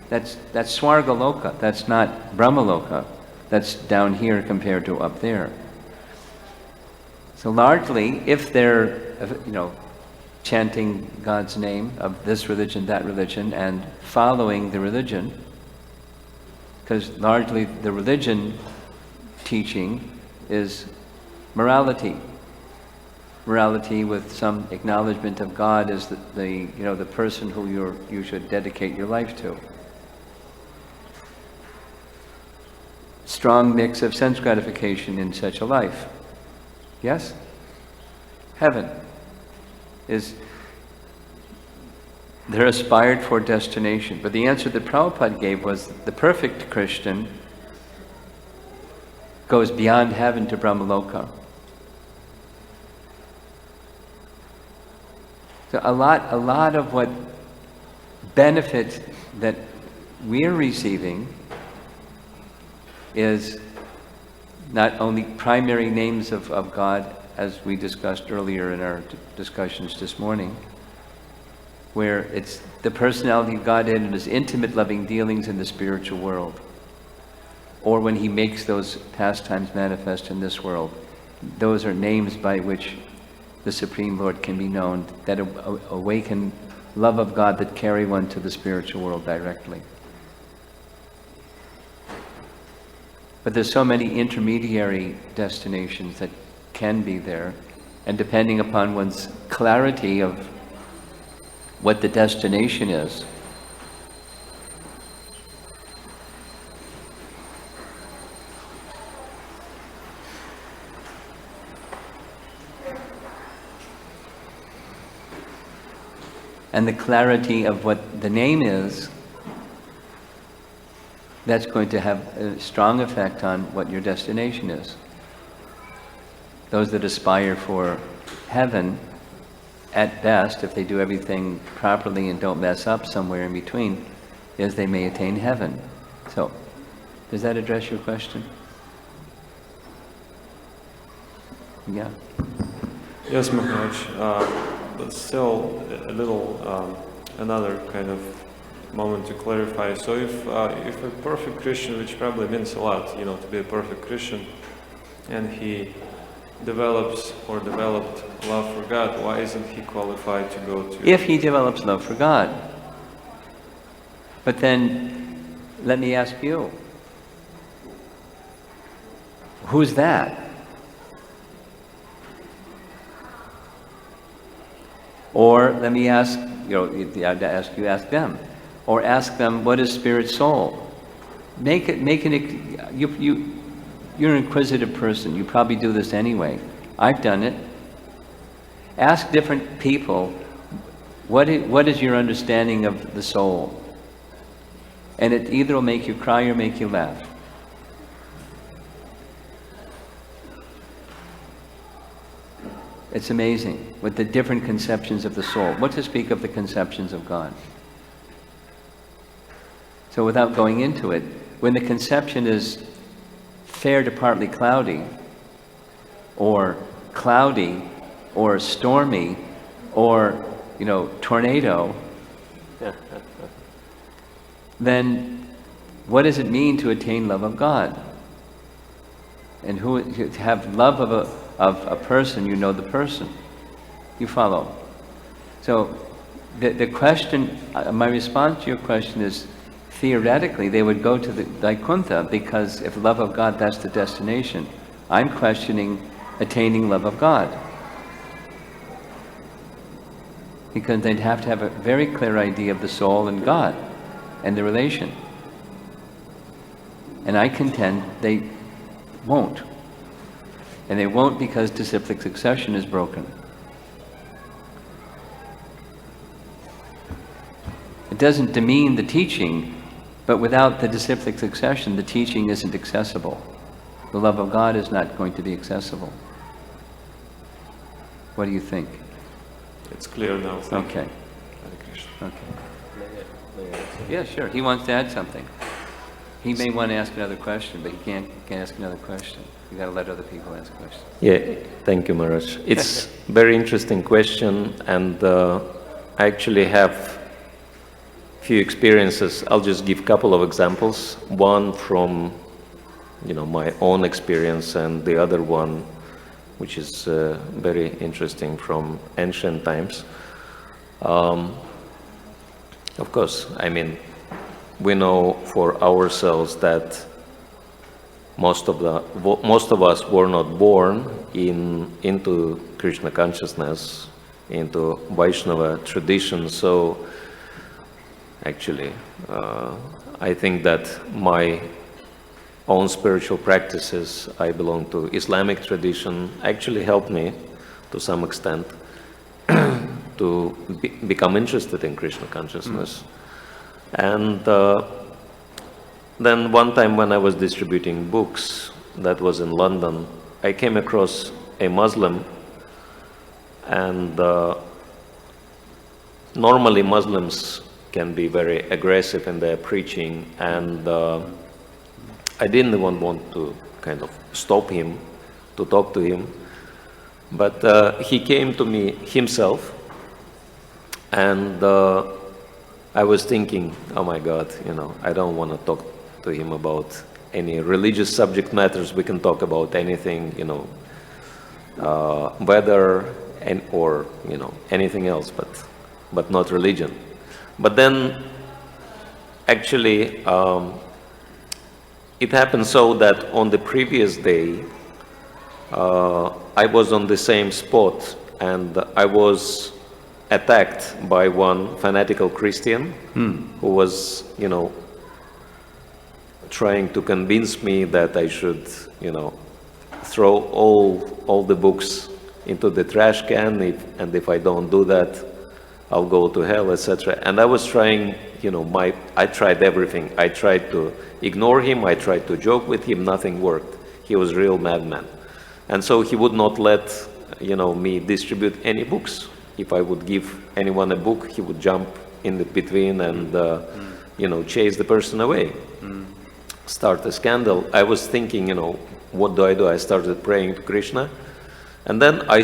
That's Swargaloka, that's not Brahmaloka. That's down here compared to up there. So largely, if they're, chanting God's name of this religion, that religion, and following the religion, because largely the religion teaching is morality. Morality with some acknowledgement of God as the person who you should dedicate your life to. Strong mix of sense gratification in such a life. Yes? Heaven is their aspired for destination. But the answer that Prabhupada gave was the perfect Christian goes beyond heaven to Brahmaloka. So a lot of what benefit that we're receiving is not only primary names of God, as we discussed earlier in our discussions this morning, where it's the personality of Godhead and His intimate loving dealings in the spiritual world, or when He makes those pastimes manifest in this world. Those are names by which the Supreme Lord can be known, that awaken love of God that carry one to the spiritual world directly. But there's so many intermediary destinations that can be there, and depending upon one's clarity of what the destination is, and the clarity of what the name is, that's going to have a strong effect on what your destination is. Those that aspire for heaven, at best, if they do everything properly and don't mess up somewhere in between, is they may attain heaven. So, does that address your question? Yeah.
Yes, Maharaj. But still, a little another kind of moment to clarify. So, if a perfect Christian, which probably means a lot, to be a perfect Christian, and he developed love for God, why isn't he qualified to go to...
If he develops love for God. But then, let me ask you, who's that? Or let me ask, ask them. Or ask them, what is spirit soul? You're an inquisitive person. You probably do this anyway. I've done it. Ask different people, what is your understanding of the soul? And it either will make you cry or make you laugh. It's amazing with the different conceptions of the soul. What to speak of the conceptions of God? So without going into it, when the conception is fair to partly cloudy, or stormy, or tornado, then what does it mean to attain love of God? And to have love of a person, you know the person. You follow? So the question, my response to your question is, theoretically, they would go to the Vaikuntha, because if love of God, that's the destination. I'm questioning attaining love of God. Because they'd have to have a very clear idea of the soul and God and the relation. And I contend they won't. And they won't because disciplic succession is broken. It doesn't demean the teaching, but without the disciplic succession, the teaching isn't accessible. The love of God is not going to be accessible. What do you think?
It's clear now. Thank
Okay.
you. Hare Krishna.
Okay. Yeah, sure. He wants to add something. He may want to ask another question, but he can't ask another question. You got to let other people ask questions.
Yeah, thank you, Maharaj. It's very interesting question, and I actually have few experiences. I'll just give a couple of examples. One from, my own experience, and the other one, which is very interesting, from ancient times. Of course, we know for ourselves that most of us were not born into Krishna consciousness, into Vaishnava tradition. So actually, I think that my own spiritual practices, I belong to Islamic tradition, actually helped me to some extent to become interested in Krishna consciousness. And then one time when I was distributing books, that was in London, I came across a Muslim, and normally Muslims can be very aggressive in their preaching, and I didn't even want to kind of stop him, to talk to him, but he came to me himself, and I was thinking, oh my God, I don't want to talk to him about any religious subject matters. We can talk about anything, weather or anything else, but not religion. But then, actually, it happened so that on the previous day, I was on the same spot, and I was attacked by one fanatical Christian who was, trying to convince me that I should, throw all the books into the trash can, and if I don't do that, I'll go to hell, etc. And I was trying, I tried everything. I tried to ignore him, I tried to joke with him, nothing worked. He was a real madman. And so he would not let, me distribute any books. If I would give anyone a book, he would jump in between and, chase the person away. Start a scandal. I was thinking, what do? I started praying to Krishna. And then I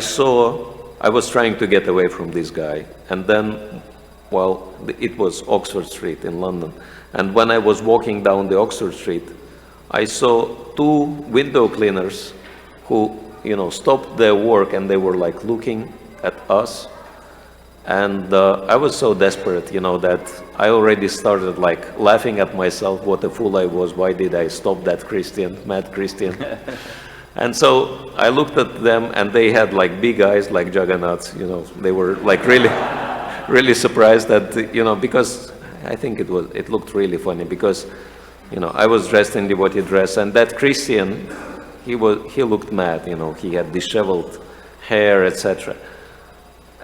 was trying to get away from this guy. And then, it was Oxford Street in London. And when I was walking down the Oxford Street, I saw two window cleaners who, stopped their work, and they were like looking at us. And I was so desperate, that I already started like laughing at myself, what a fool I was, why did I stop that mad Christian? And so I looked at them, and they had like big eyes like Jagannath, they were like really surprised that, because I think it looked really funny, because, I was dressed in devotee dress, and that Christian, he looked mad, he had disheveled hair, etc.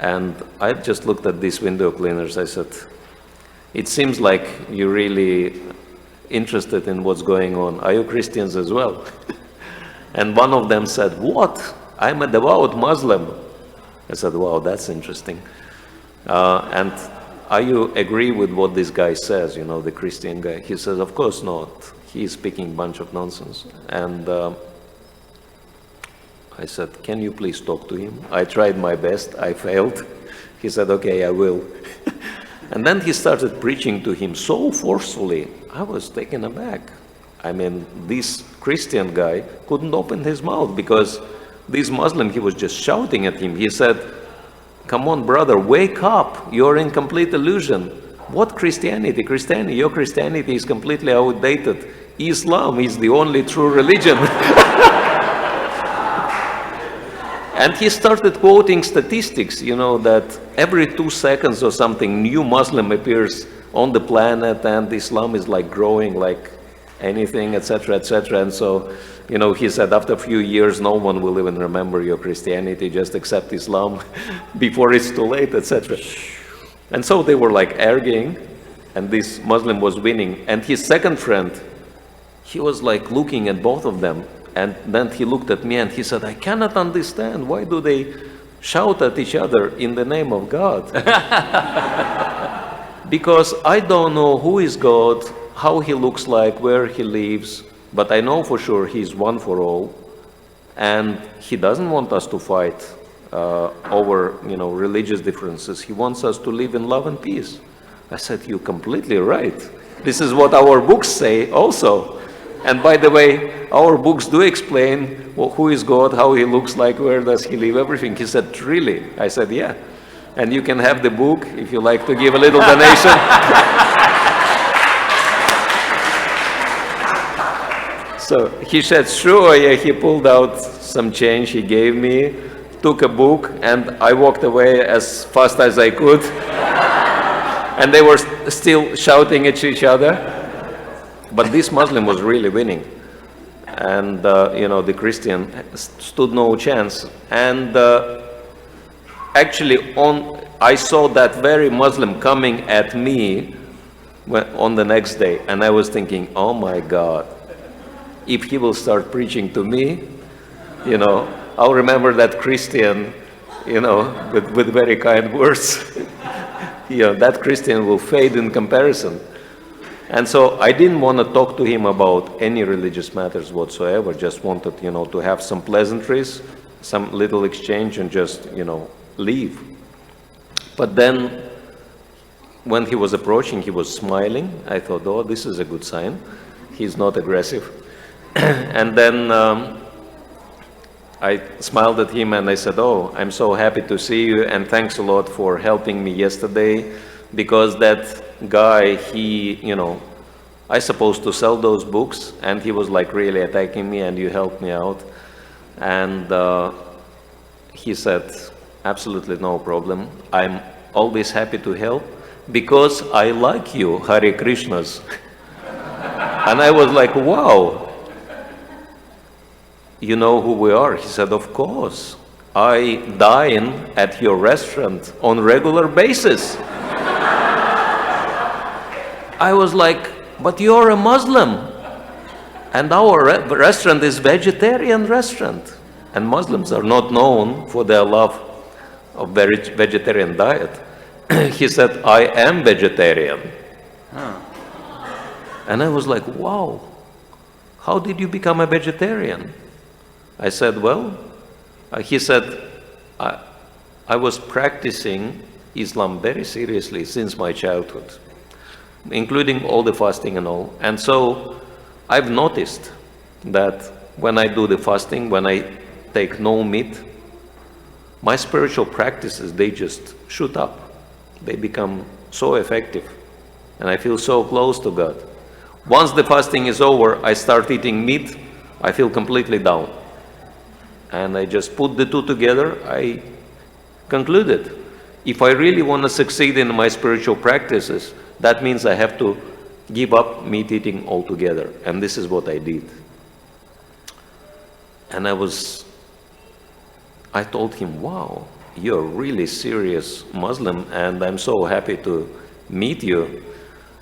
And I just looked at these window cleaners. I said, it seems like you're really interested in what's going on. Are you Christians as well? And one of them said, what? I'm a devout Muslim. I said, wow, that's interesting. And are you agree with what this guy says, the Christian guy? He says, of course not. He's speaking a bunch of nonsense. And I said, can you please talk to him? I tried my best, I failed. He said, okay, I will. And then he started preaching to him so forcefully, I was taken aback. This Christian guy couldn't open his mouth, because this Muslim, he was just shouting at him. He said, "Come on, brother, wake up. You're in complete illusion. What Christianity? Your Christianity is completely outdated. Islam is the only true religion." And he started quoting statistics, that every 2 seconds or something, new Muslim appears on the planet, and Islam is like growing like anything, etc., etc. And so, he said, after a few years, no one will even remember your Christianity, just accept Islam before it's too late, etc. And so they were like arguing, and this Muslim was winning. And his second friend, he was like looking at both of them. And then he looked at me and he said, "I cannot understand. Why do they shout at each other in the name of God?" Because I don't know who is God, how he looks like, where he lives, but I know for sure he's one for all. And he doesn't want us to fight over, religious differences. He wants us to live in love and peace. I said, "You're completely right. This is what our books say also. And by the way, our books do explain who is God, how he looks like, where does he live, everything." He said, "Really?" I said, "Yeah. And you can have the book if you like to give a little donation." So he said, "Sure." Yeah, he pulled out some change he gave me, took a book, and I walked away as fast as I could. And they were still shouting at each other. But this Muslim was really winning. And, the Christian stood no chance. And actually, I saw that very Muslim coming at me on the next day. And I was thinking, oh my God, if he will start preaching to me, I'll remember that Christian, with very kind words. That Christian will fade in comparison. And so I didn't want to talk to him about any religious matters whatsoever, just wanted, to have some pleasantries, some little exchange, and just, leave. But then, when he was approaching, he was smiling. I thought, oh, this is a good sign. He's not aggressive. And then I smiled at him and I said, "Oh, I'm so happy to see you, and thanks a lot for helping me yesterday, because that guy, I supposed to sell those books, and he was like really attacking me, and you helped me out." And he said, "Absolutely no problem. I'm always happy to help because I like you, Hare Krishnas." And I was like, wow. "You know who we are?" He said, "Of course. I dine at your restaurant on regular basis." I was like, "But you're a Muslim, and our restaurant is vegetarian restaurant, and Muslims are not known for their love of vegetarian diet." He said, "I am vegetarian." And I was like, wow, how did you become a vegetarian? I said, well, he said, I was practicing Islam very seriously since my childhood, including all the fasting and all. And so I've noticed that when I do the fasting, when I take no meat, my spiritual practices, they just shoot up. They become so effective, and I feel so close to God. Once the fasting is over, I start eating meat, I feel completely down. And I just put the two together, I concluded, if I really want to succeed in my spiritual practices, that means I have to give up meat eating altogether. And this is what I did. And I told him, wow, you're a really serious Muslim, and I'm so happy to meet you.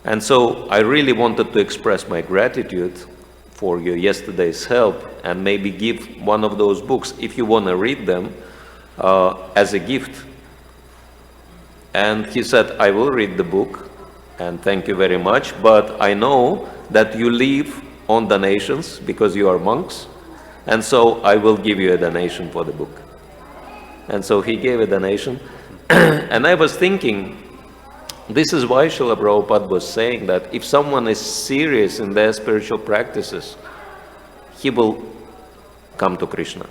And so I really wanted to express my gratitude for your yesterday's help, and maybe give one of those books, if you want to read them, as a gift. And he said, I will read the book, and thank you very much, but I know that you live on donations because you are monks, and so I will give you a donation for the book. And so he gave a donation. And I was thinking, this is why Srila Prabhupada was saying that if someone is serious in their spiritual practices, he will come to Krishna.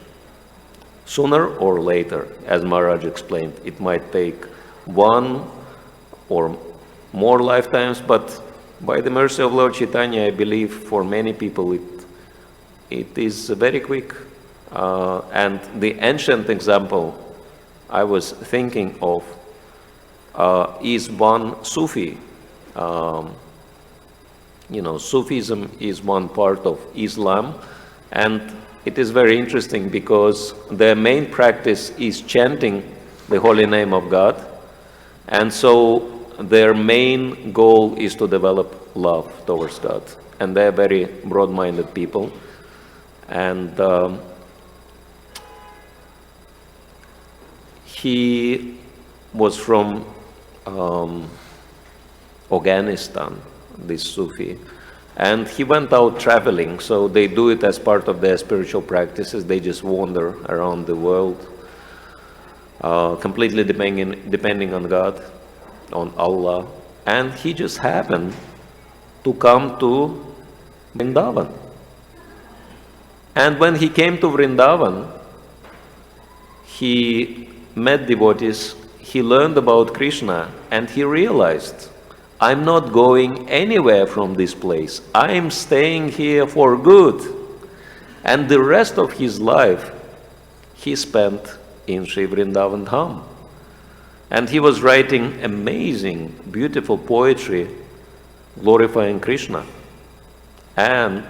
Sooner or later, as Maharaj explained, it might take one or more lifetimes, but by the mercy of Lord Chaitanya, I believe for many people it is very quick. And the ancient example I was thinking of is one Sufi. Sufism is one part of Islam, and it is very interesting because their main practice is chanting the holy name of God, and so their main goal is to develop love towards God. And they're very broad-minded people. And he was from Afghanistan, this Sufi, and he went out traveling. So they do it as part of their spiritual practices. They just wander around the world, completely depending on God, on Allah. And he just happened to come to Vrindavan. And when he came to Vrindavan, he met devotees, he learned about Krishna, and he realized, I'm not going anywhere from this place. I'm staying here for good. And the rest of his life, he spent in Sri Vrindavan Dham. And he was writing amazing, beautiful poetry glorifying Krishna. And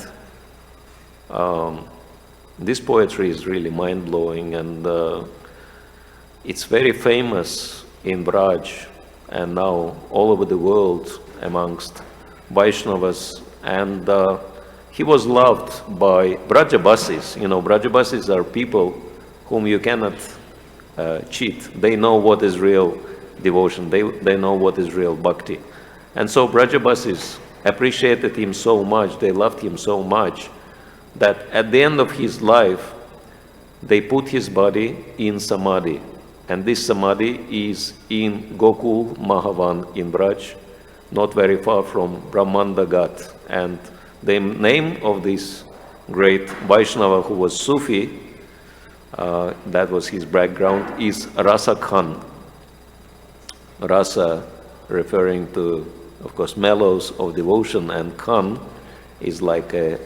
this poetry is really mind-blowing, and it's very famous in Braj and now all over the world amongst Vaishnavas. And he was loved by Brajabasis. Brajabasis are people whom you cannot cheat. They know what is real devotion. They know what is real bhakti. And so Brajabasis appreciated him so much, they loved him so much, that at the end of his life, they put his body in Samadhi. And this Samadhi is in Gokul Mahavan in Braj, not very far from Brahmanda Ghat. And the name of this great Vaishnava who was Sufi, that was his background, is Rasa Khan. Rasa referring to, of course, mellows of devotion, and Khan is like a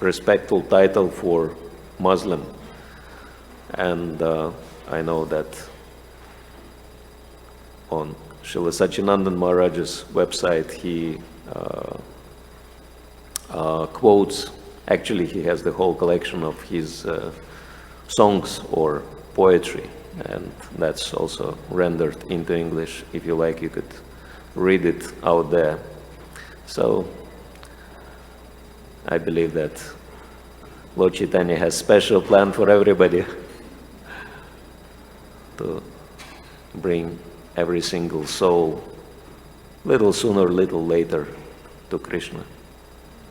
respectful title for Muslim. And I know that on Srila Satchidananda Maharaj's website, he quotes, actually he has the whole collection of his songs or poetry, and that's also rendered into English. If you like, you could read it out there. So I believe that Lord Chaitanya has special plan for everybody to bring every single soul, little sooner, little later, to Krishna,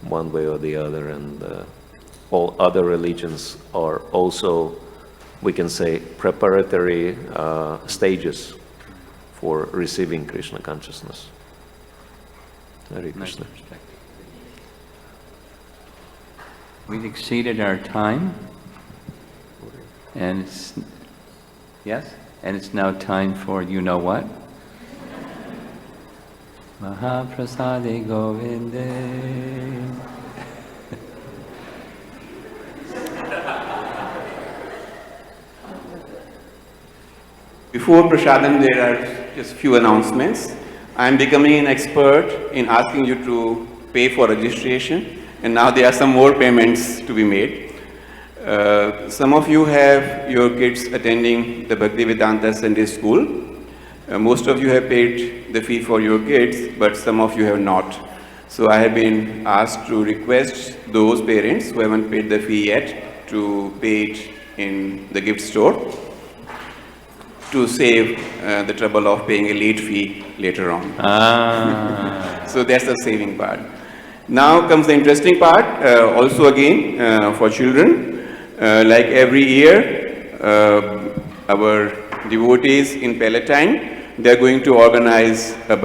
one way or the other. And all other religions are also, we can say, preparatory stages for receiving Krishna consciousness. Hare Krishna.
We've exceeded our time, and it's now time for you know what? Mahaprasade Govinde.
Before Prasadam, there are just few announcements. I am becoming an expert in asking you to pay for registration, and now there are some more payments to be made. Some of you have your kids attending the Bhaktivedanta Sunday School. Most of you have paid the fee for your kids, but some of you have not. So I have been asked to request those parents who haven't paid the fee yet to pay it in the gift store, to save the trouble of paying a late fee later on. So that's the saving part. Now comes the interesting part, also again for children. Like every year, our devotees in Palatine, they are going to organize a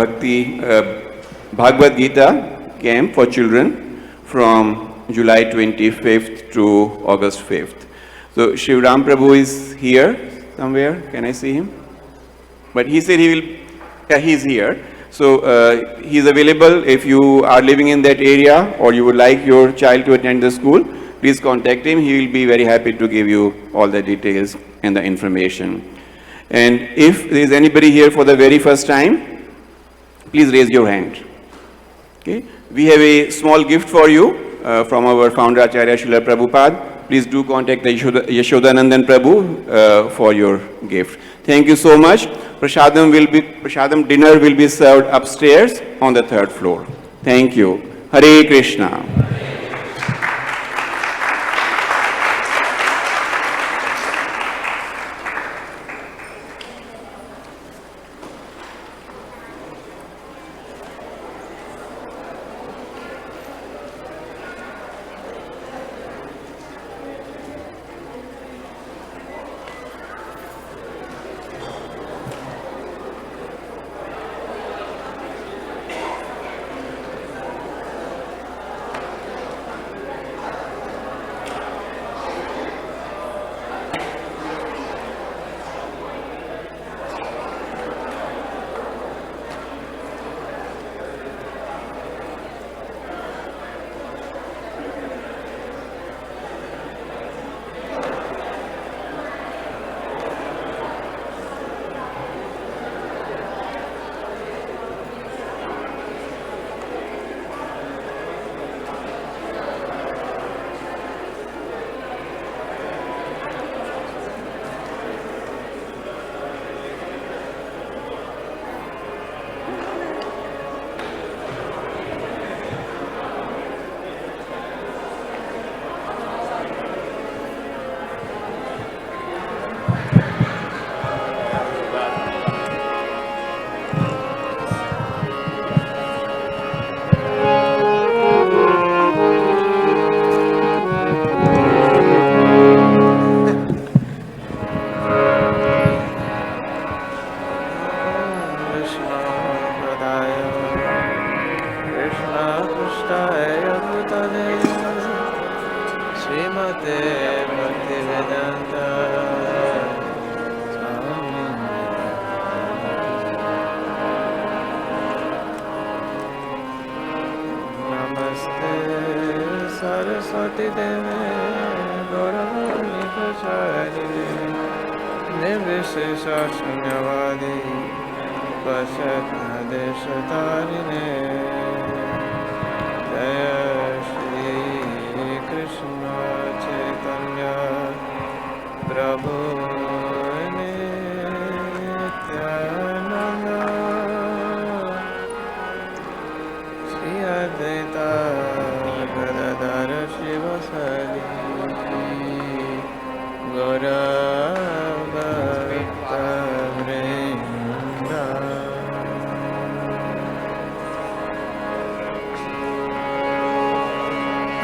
Bhagavad Gita camp for children from July 25th to August 5th. So Shivram Prabhu is here somewhere. Can I see him? But he said he will, yeah, he's here. So he's available if you are living in that area or you would like your child to attend the school. Please contact him. He will be very happy to give you all the details and the information. And if there is anybody here for the very first time, please raise your hand. Okay? We have a small gift for you from our founder Acharya Srila Prabhupada. Please do contact the Yashodanandan Prabhu for your gift. Thank you so much. Prasadam dinner will be served upstairs on the 3rd floor. Thank you. Hare Krishna.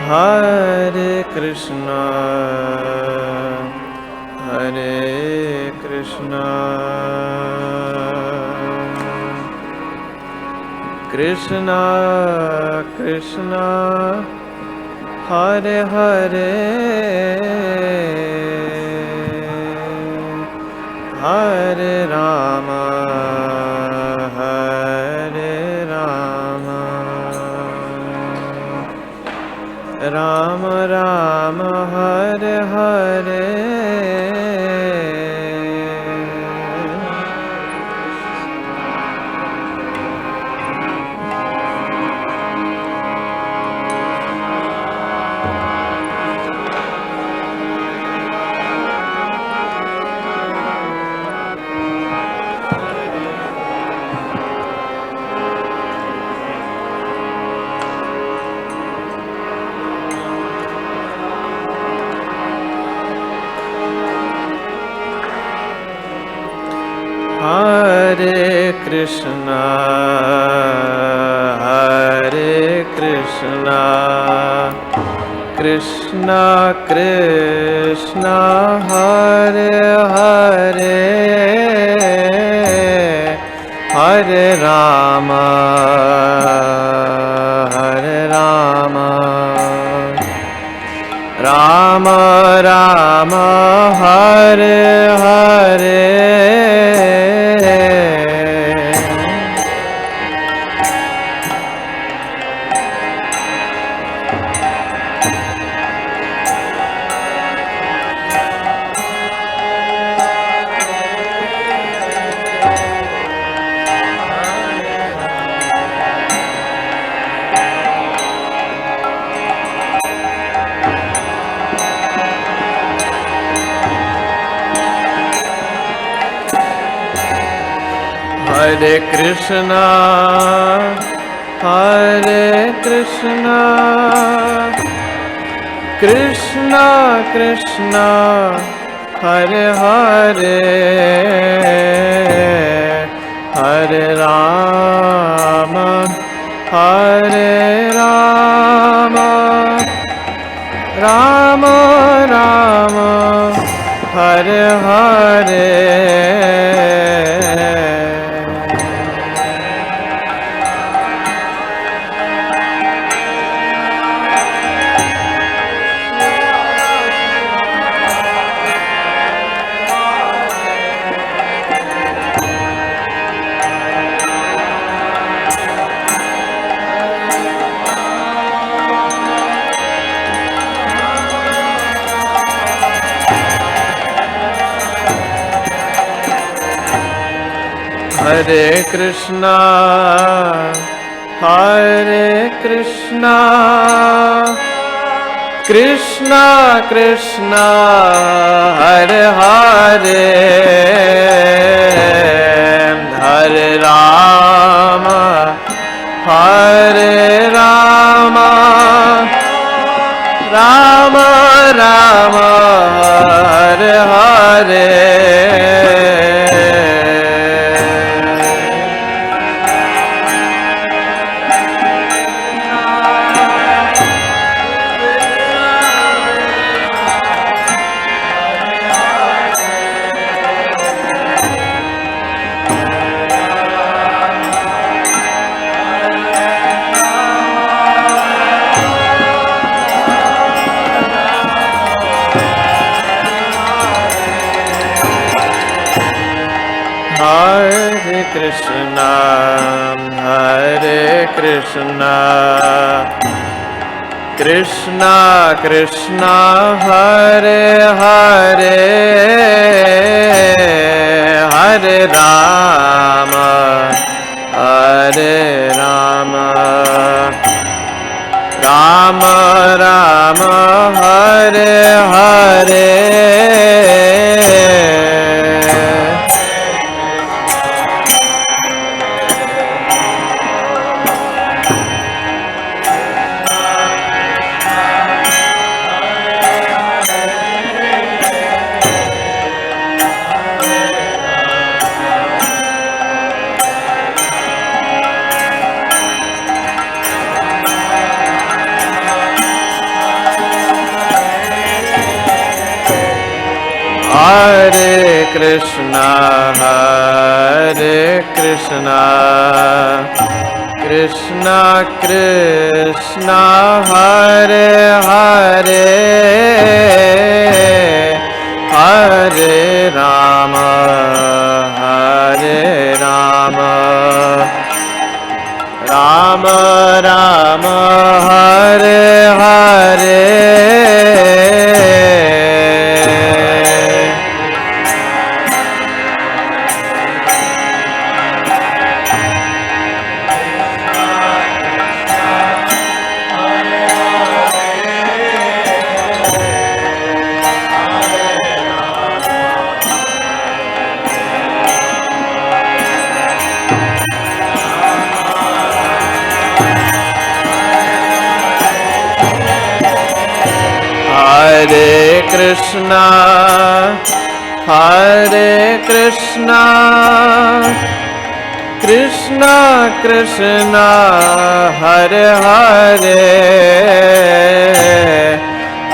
Hare Krishna, Hare Krishna, Krishna Krishna, Hare Hare, Hare Rama, Hare Rama, Rama Rama, Hare Hare, Hare Krishna, Hare Krishna, Krishna Krishna, Hare Hare, Hare Rama, Hare Rama, Rama Rama, Hare Hare. Hare Krishna, Hare Krishna, Krishna Krishna, Hare Hare, Hare Rama, Hare Rama, Rama Rama, Hare Hare. Hare Krishna, Hare Krishna, Krishna Krishna, Hare Hare, Hare Rama, Hare Rama, Rama Rama, Hare Hare. Hare Krishna, Hare Krishna, Krishna Krishna, Hare Hare, Hare Rama, Hare Rama, Rama Rama, Hare Hare. Hare Krishna, Hare Krishna, Krishna Krishna, Hare Hare, Hare Rama, Hare Rama, Rama Rama, Hare Hare. Hare Krishna, Hare Krishna, Krishna Krishna, Hare Hare,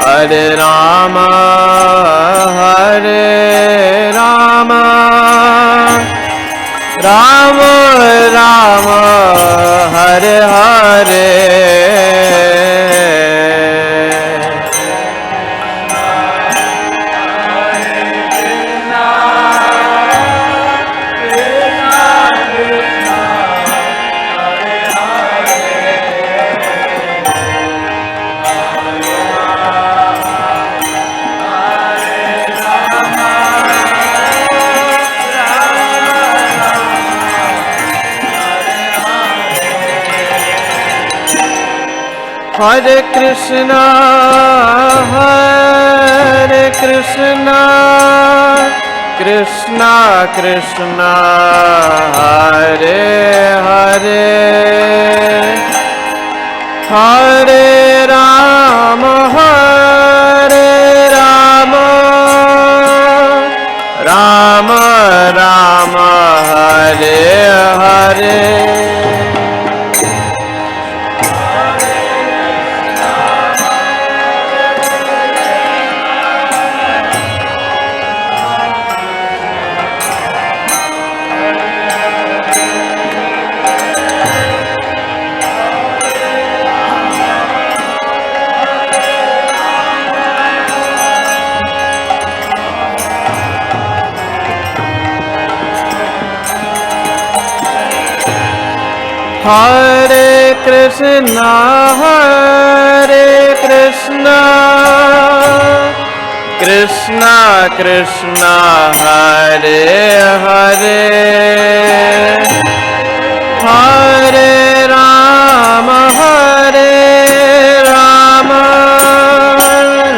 Hare Rama, Hare Rama, Rama Rama, Hare Hare. Hare Krishna, Krishna Krishna, Hare Hare, Hare Rama, Rama Rama, Hare Hare. Hare Krishna, Krishna Krishna, Hare Hare, Hare Rama,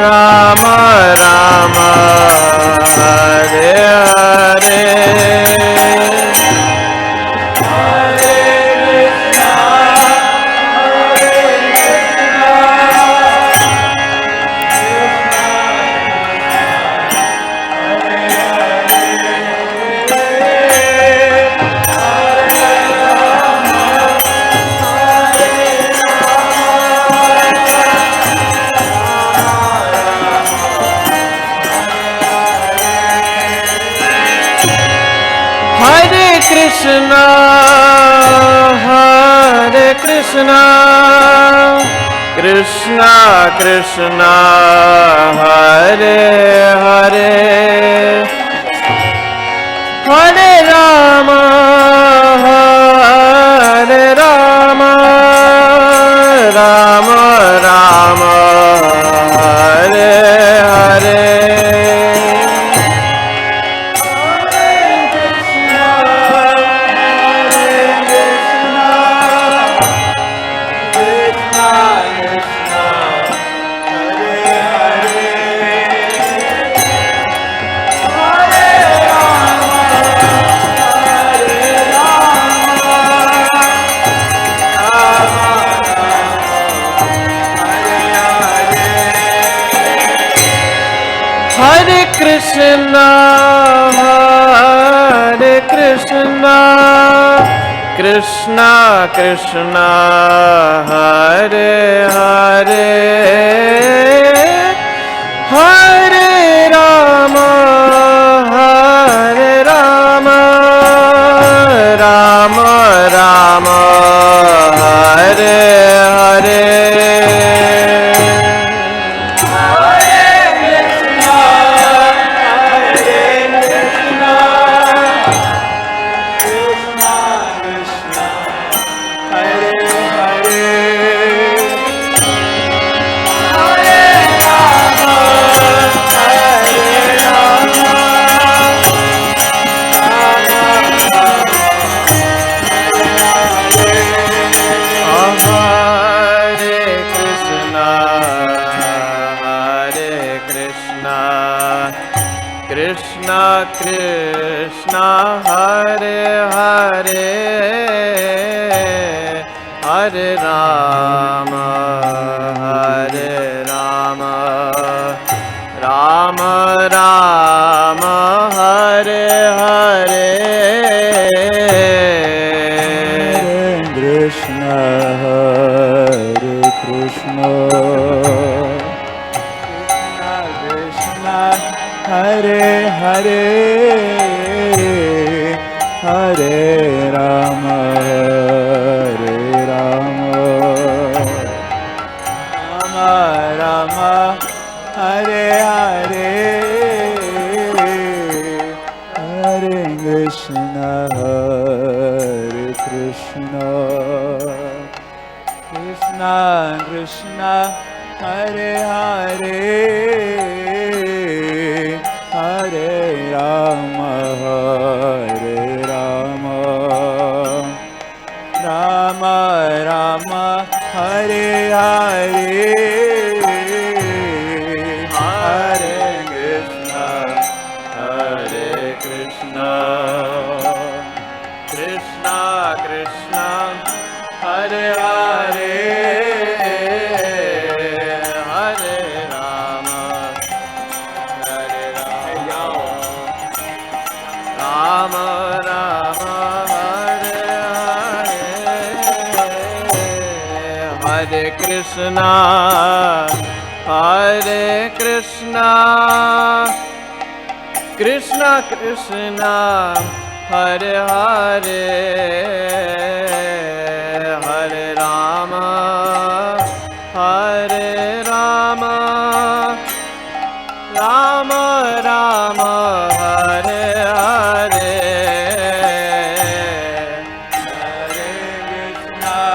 Rama Rama, Hare Hare. Krishna, Hare Krishna, Krishna Krishna, Hare Hare, Hare Rama, Rama Rama, Hare Hare. Hare Krishna, Krishna Krishna, Hare Hare, Hare Rama, Rama Rama, Hare Hare. Krishna Krishna, Hare Hare, Hare Rama, Rama Rama, Hare Hare.
Krishna, Hare Krishna, Krishna Hare Hare, Hare Rama, Rama Rama, Hare Hare, Hare Krishna, Hare Krishna, Krishna Krishna, Hare Hare, Hare Rama, Rama Rama, Hare Hare, Hare Krishna, Hare Krishna, Krishna Krishna, Hare Hare, Hare Rama, Hare Rama, Rama Rama, Hare Hare, Hare Krishna, Hare Krishna, Krishna Krishna, Hare Hare, Hare Rama, Hare Rama, Rama Rama, Hare Hare, Hare Krishna,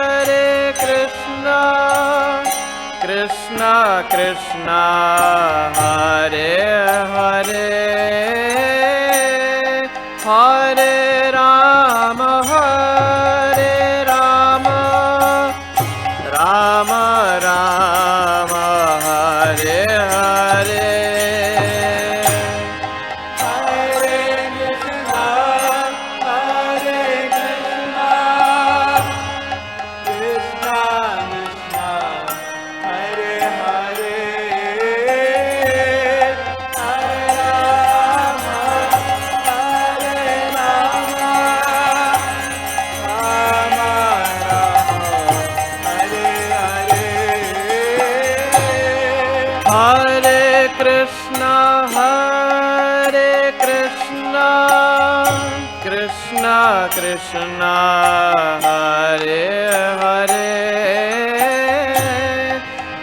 Hare Krishna, Krishna Krishna, Hare Hare, Hare Rama, Hare Rama, Rama Rama, Hare Hare, Hare Krishna, Hare Krishna, Krishna Krishna, Hare Hare, Hare Rama, Hare Rama, Rama Rama, Hare Hare, Hare Krishna, Hare Krishna, Krishna Krishna, Hare Hare,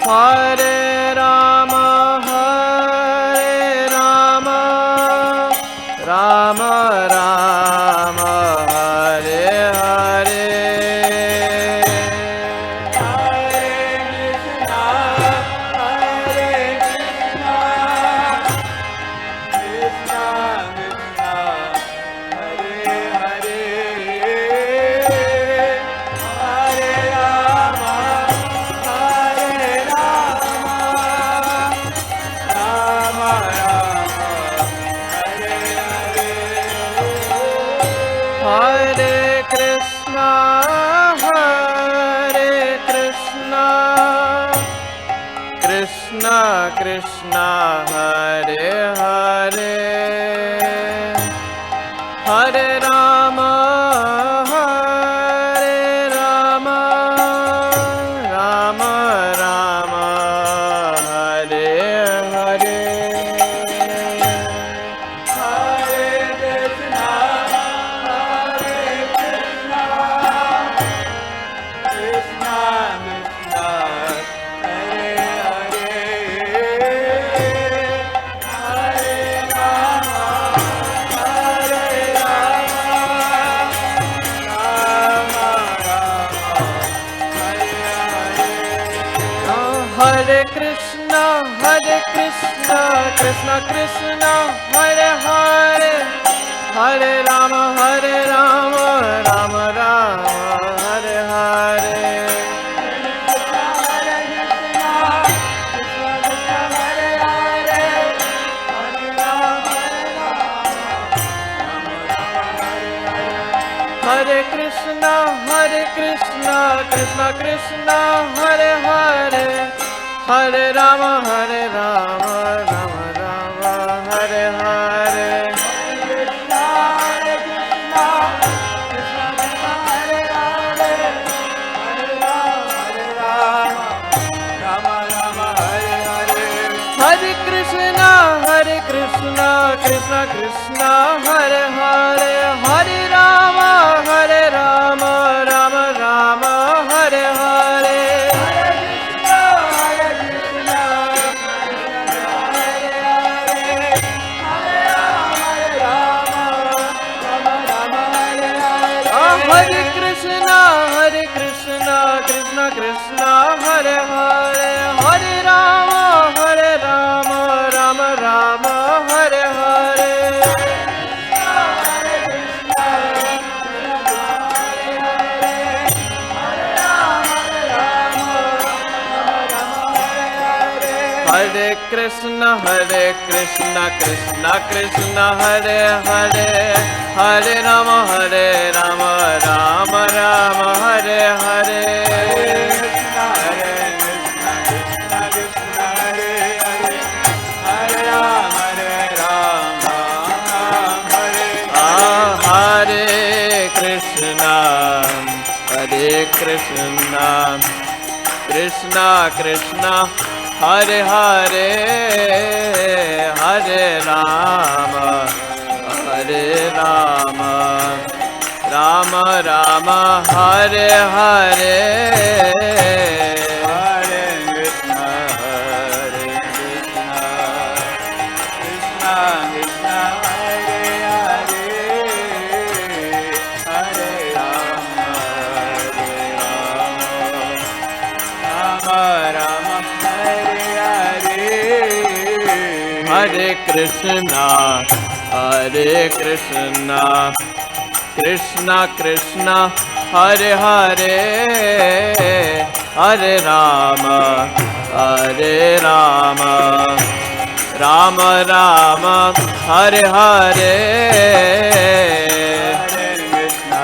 Hare Rama, Hare Rama, Rama Rama, Hare Hare, Hare Krishna, Hare Krishna, Krishna Krishna, Hare Hare, Hare Rama, Hare Rama, Rama Rama, Hare Hare, Hare Krishna, Hare Krishna, Krishna Krishna, Hare Hare, Hare Rama, Hare Rama, Rama Rama, Hare Hare, Hare Krishna, Hare Krishna, Krishna Krishna, Hare Hare, Hare Rama, Hare Rama, Rama Rama, Hare Hare, Hare Krishna, Hare Krishna, Krishna Krishna, Hare Hare, Hare Rama, Hare Rama, Rama Rama, Hare Hare, Hare Krishna, Hare Krishna, Krishna Krishna, Hare Hare, Hare Rama, Hare Rama, Rama Rama, Hare Hare, Hare Krishna, Hare Krishna, Krishna Krishna, Hare Hare, Hare Rama, Hare Rama, Rama Rama, Hare Hare, Hare Krishna, Hare Krishna, Krishna Krishna, Hare Hare, Hare Rama, Hare Rama, Rama Rama, Hare Hare, Hare Krishna, Hare Krishna, Krishna, Hare Hare, Hare Rama, Rama Rama, Hare Hare. Hare Krishna, Krishna Krishna, Hare Hare, Hare Rama, Rama Rama, Hare Hare. Hare Krishna, Krishna Krishna, Hare Hare, Hare Rama, Rama Rama, Hare Hare. Hare Krishna, Krishna Krishna, Hare Hare, Hare Rama, Rama Rama, Hare Hare. Hare Krishna, Krishna Krishna, Hare Hare, Hare Rama, Rama Rama, Hare Hare. Hare Krishna, Krishna Krishna, Hare Hare, Hare Rama, Rama Rama, Hare Krishna,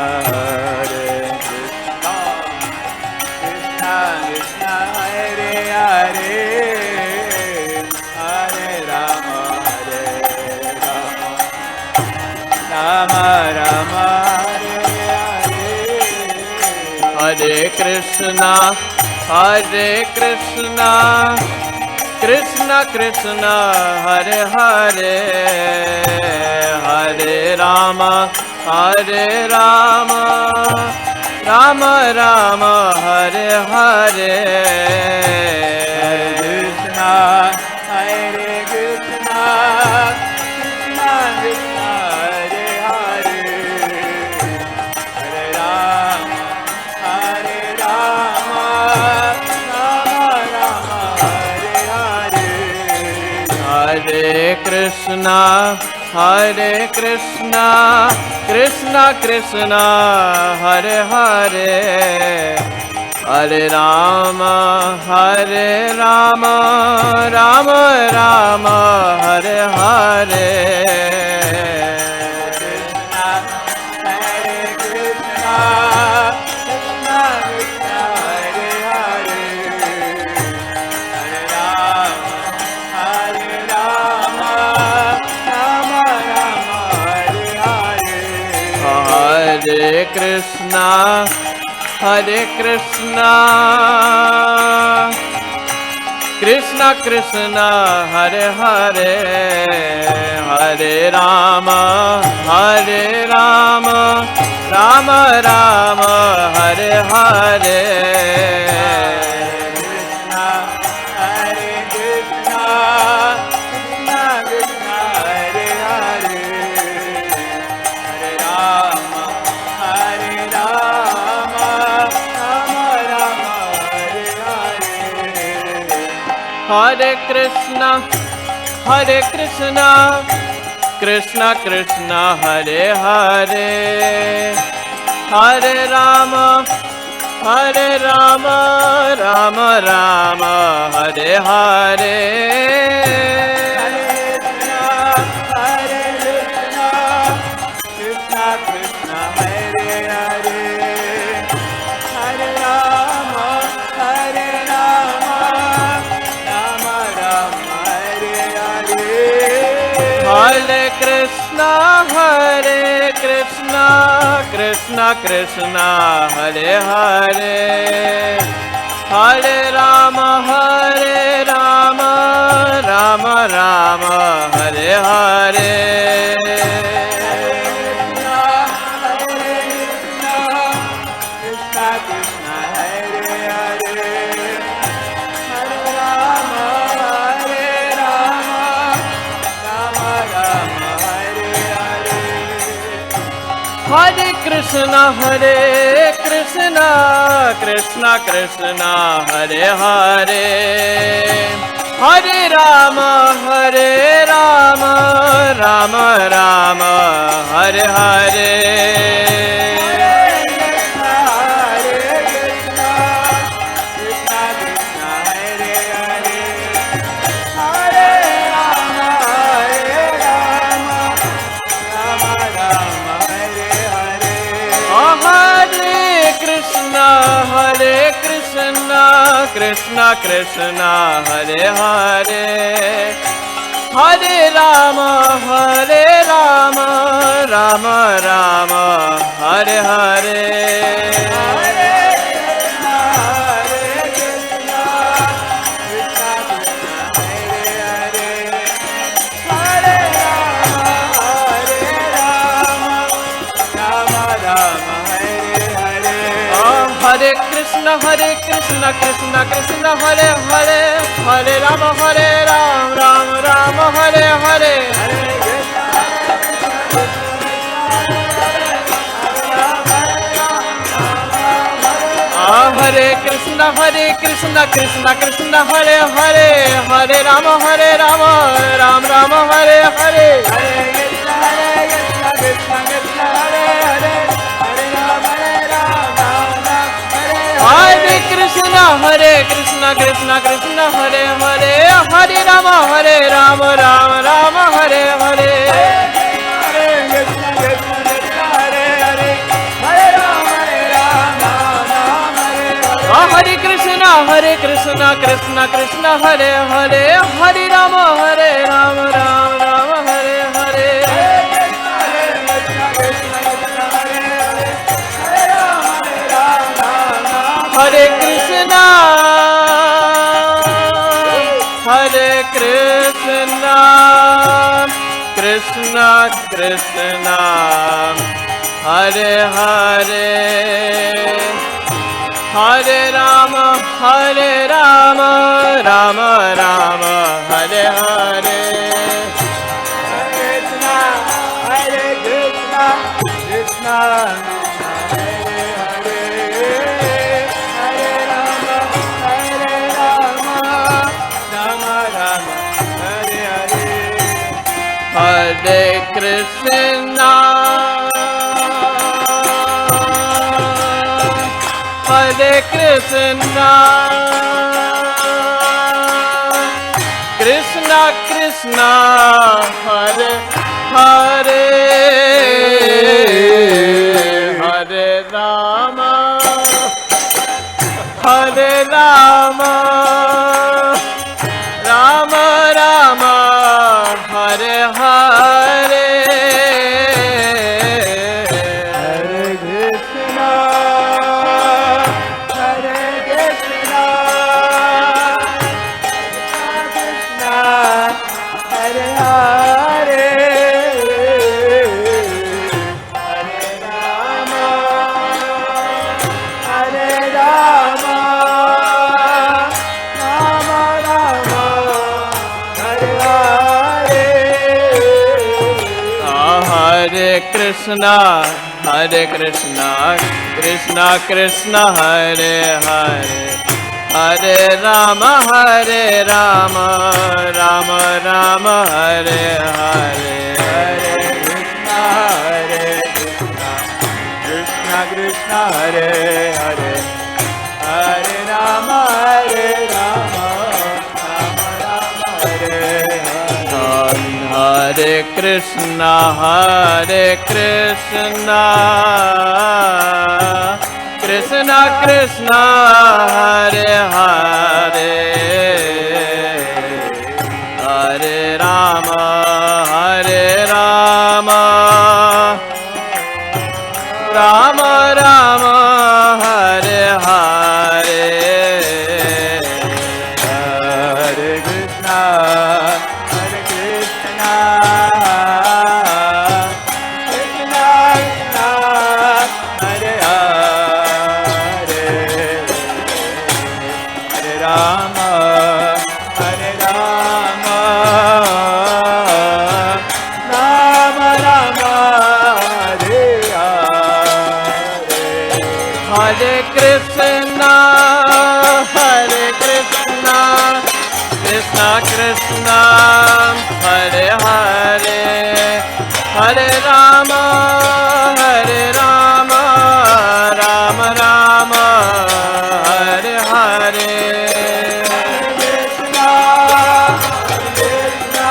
Krishna Krishna, Hare Hare, Hare Rama, Rama Rama, Hare Hare. Hare Krishna, Krishna Krishna, Hare Hare, Hare Rama, Rama Rama, Hare Hare. Hare Krishna, Krishna Krishna, Hare Hare, Hare Rama, Rama Rama, Hare Hare. Hare Krishna, Krishna Krishna, Hare Hare, Hare Rama, Rama Rama, Hare Hare. Hare Krishna, Krishna Krishna, Hare Hare, Hare Rama, Rama Rama, Hare Hare. Hare Krishna, Krishna Krishna, Hare Hare, Hare Rama, Rama Rama, Hare Hare. Hare Krishna, Krishna Krishna, Hare Hare, Hare Rama, Rama Rama, Hare Hare. Hare Krishna, Krishna Hare Hare, Hare Rama, Rama Rama, Hare Hare. Hare Krishna, Krishna Krishna, Hare Hare, Hare Rama, Rama Rama, Hare Hare. Krishna Krishna, Hare Hare, Hare Rama, Rama Rama, Hare Hare. Hare Krishna,
Krishna, Krishna Krishna, Hare Hare, Hare Rama, Rama Rama, Hare Hare. Hare Krishna, Krishna Krishna, Hare Hare, Hare Rama, Rama Rama, Hare Hare. Hare Krishna, Krishna Krishna, Hare Hare, Hare Rama, Rama Rama, Hare Hare. Hare Krishna, Krishna Krishna, Hare Hare, Hare Rama, Rama Rama, Hare Hare. Hare Krishna, Krishna Krishna, Hare Hare, Hare Rama, Rama Rama, Hare Hare. Hare Krishna, Krishna Krishna, Hare Hare, Hare Rama, Rama Rama, Hare Hare. Hare Krishna, Krishna Krishna, Hare Hare, Hare Rama, Rama Rama, Hare Hare. Hare Krishna, Krishna Hare Krishna, Hare Krishna, Krishna Krishna, Hare Hare, Hare Rama, Rama Rama, Hare Hare. Hare Krishna, Krishna Hare Hare, Hare Rama, Rama Rama, Hare Hare. Hare Krishna, Krishna Krishna, Hare Hare, Hare Rama, Rama Rama, Hare Hare. Hare Krishna, Krishna Hare Hare, Hare Rama, Rama Rama, Hare Hare. Hare Krishna, Krishna Krishna, Hare Hare, Hare Rama, Rama Rama, Hare Hare. Hare Krishna, Krishna Krishna, Hare Hare, Hare Rama, Rama Rama, Hare Hare. Hare Krishna Krishna Hare Hare Hare Rama Rama Rama Hare Hare Krishna Krishna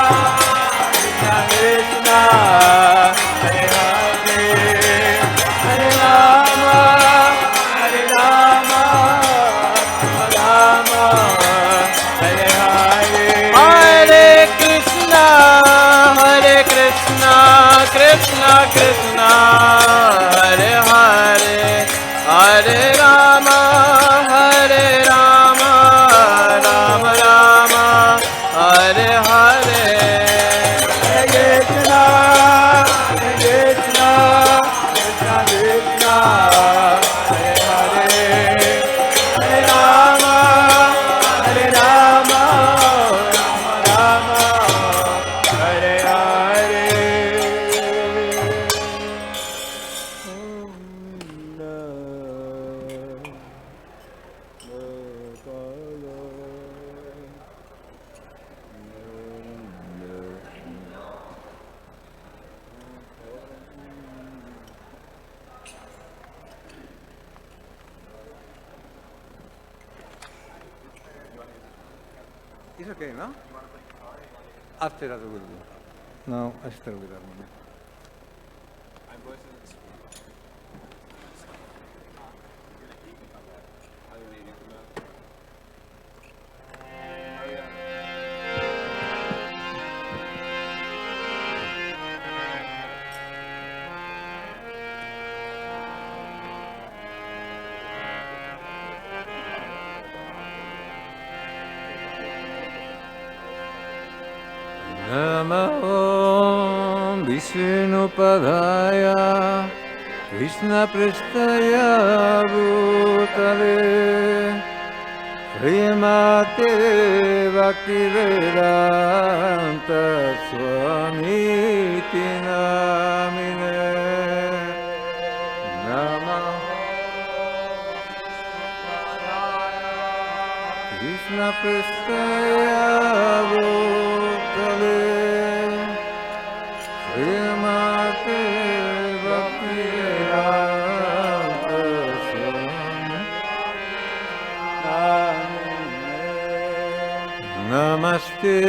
Hare Hare Hare Rama Rama Rama Hare Hare Hare Krishna Krishna Krishna Hare Hare Hare Rama Rama Hare Hare
It's okay, no? After that will be. No, after with that one. Namo Vishnupadaya Krishna Prestaya Bhutale Srimate Bhaktivedanta Swami Namine Namo Krishna Prestaya Bhutale Srimate Bhaktivedanta Swami Namaste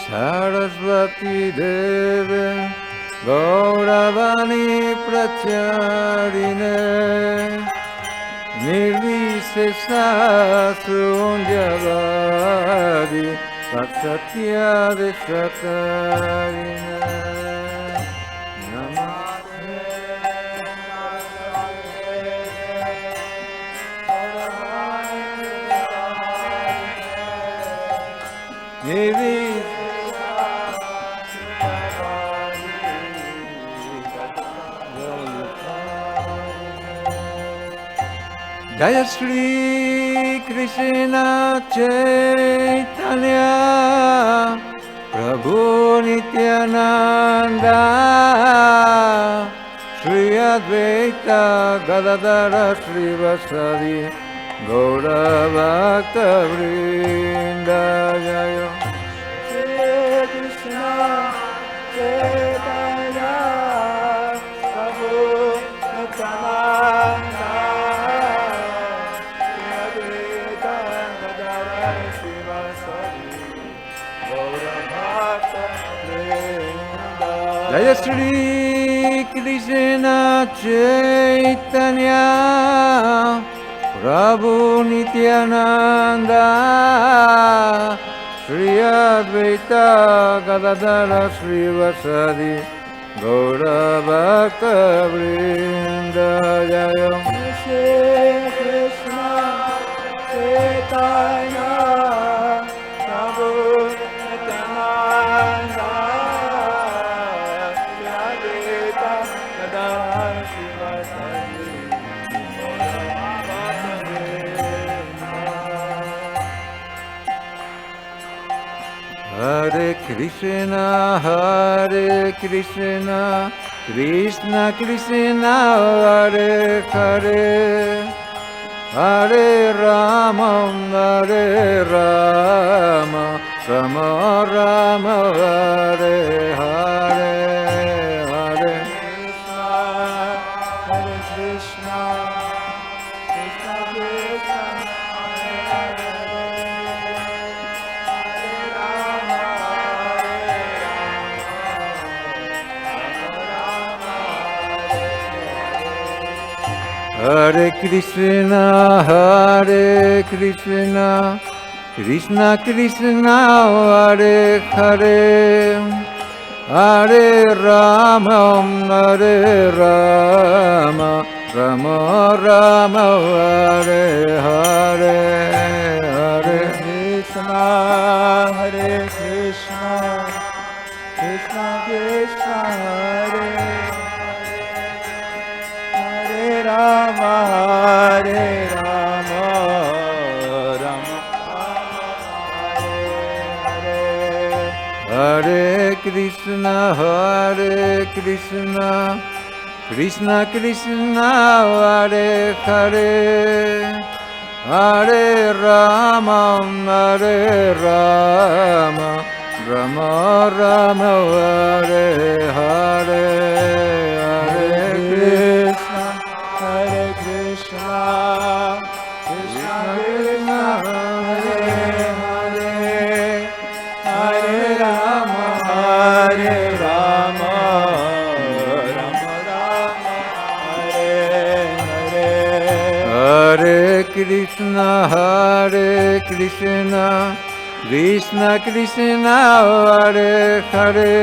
Sarasvati Deve Gauravani Pracharine Nirvisesa Sundyavadi Vatsatya Vishakarine Jaya Shri Krishna Chaitanya Prabhu Nityananda Shri Advaita Gadadara Srivasadi Gaura Bhakta Vrinda Jaya Shri Krishna Chaitanya Prabhu Nityananda Jaya Shri Krishna Chaitanya Prabhu Nityananda Shri Advaita Gadadara Srivasadi Gaura Bhakta Vrinda Jaya Shri Krishna Chaitanya Prabhu Nityananda Hare Krishna, Krishna Krishna, Hare Hare, Hare Rama, Rama Rama Hare Hare Hare Krishna Krishna Krishna Hare Krishna Hare Krishna Krishna Krishna Hare Hare Hare Rama Hare Rama Rama Rama Hare Hare Hare Krishna Hare Krishna Krishna Krishna Hare Hare Rama Hare Rama Rama Hare Krishna Krishna Krishna Hare Hare Hare Rama Hare Rama Rama Rama Hare Hare Hare Krishna Krishna Krishna Hare Hare Hare Rama Hare Rama Rama Rama Hare Hare Hare Krishna Krishna Krishna Hare Hare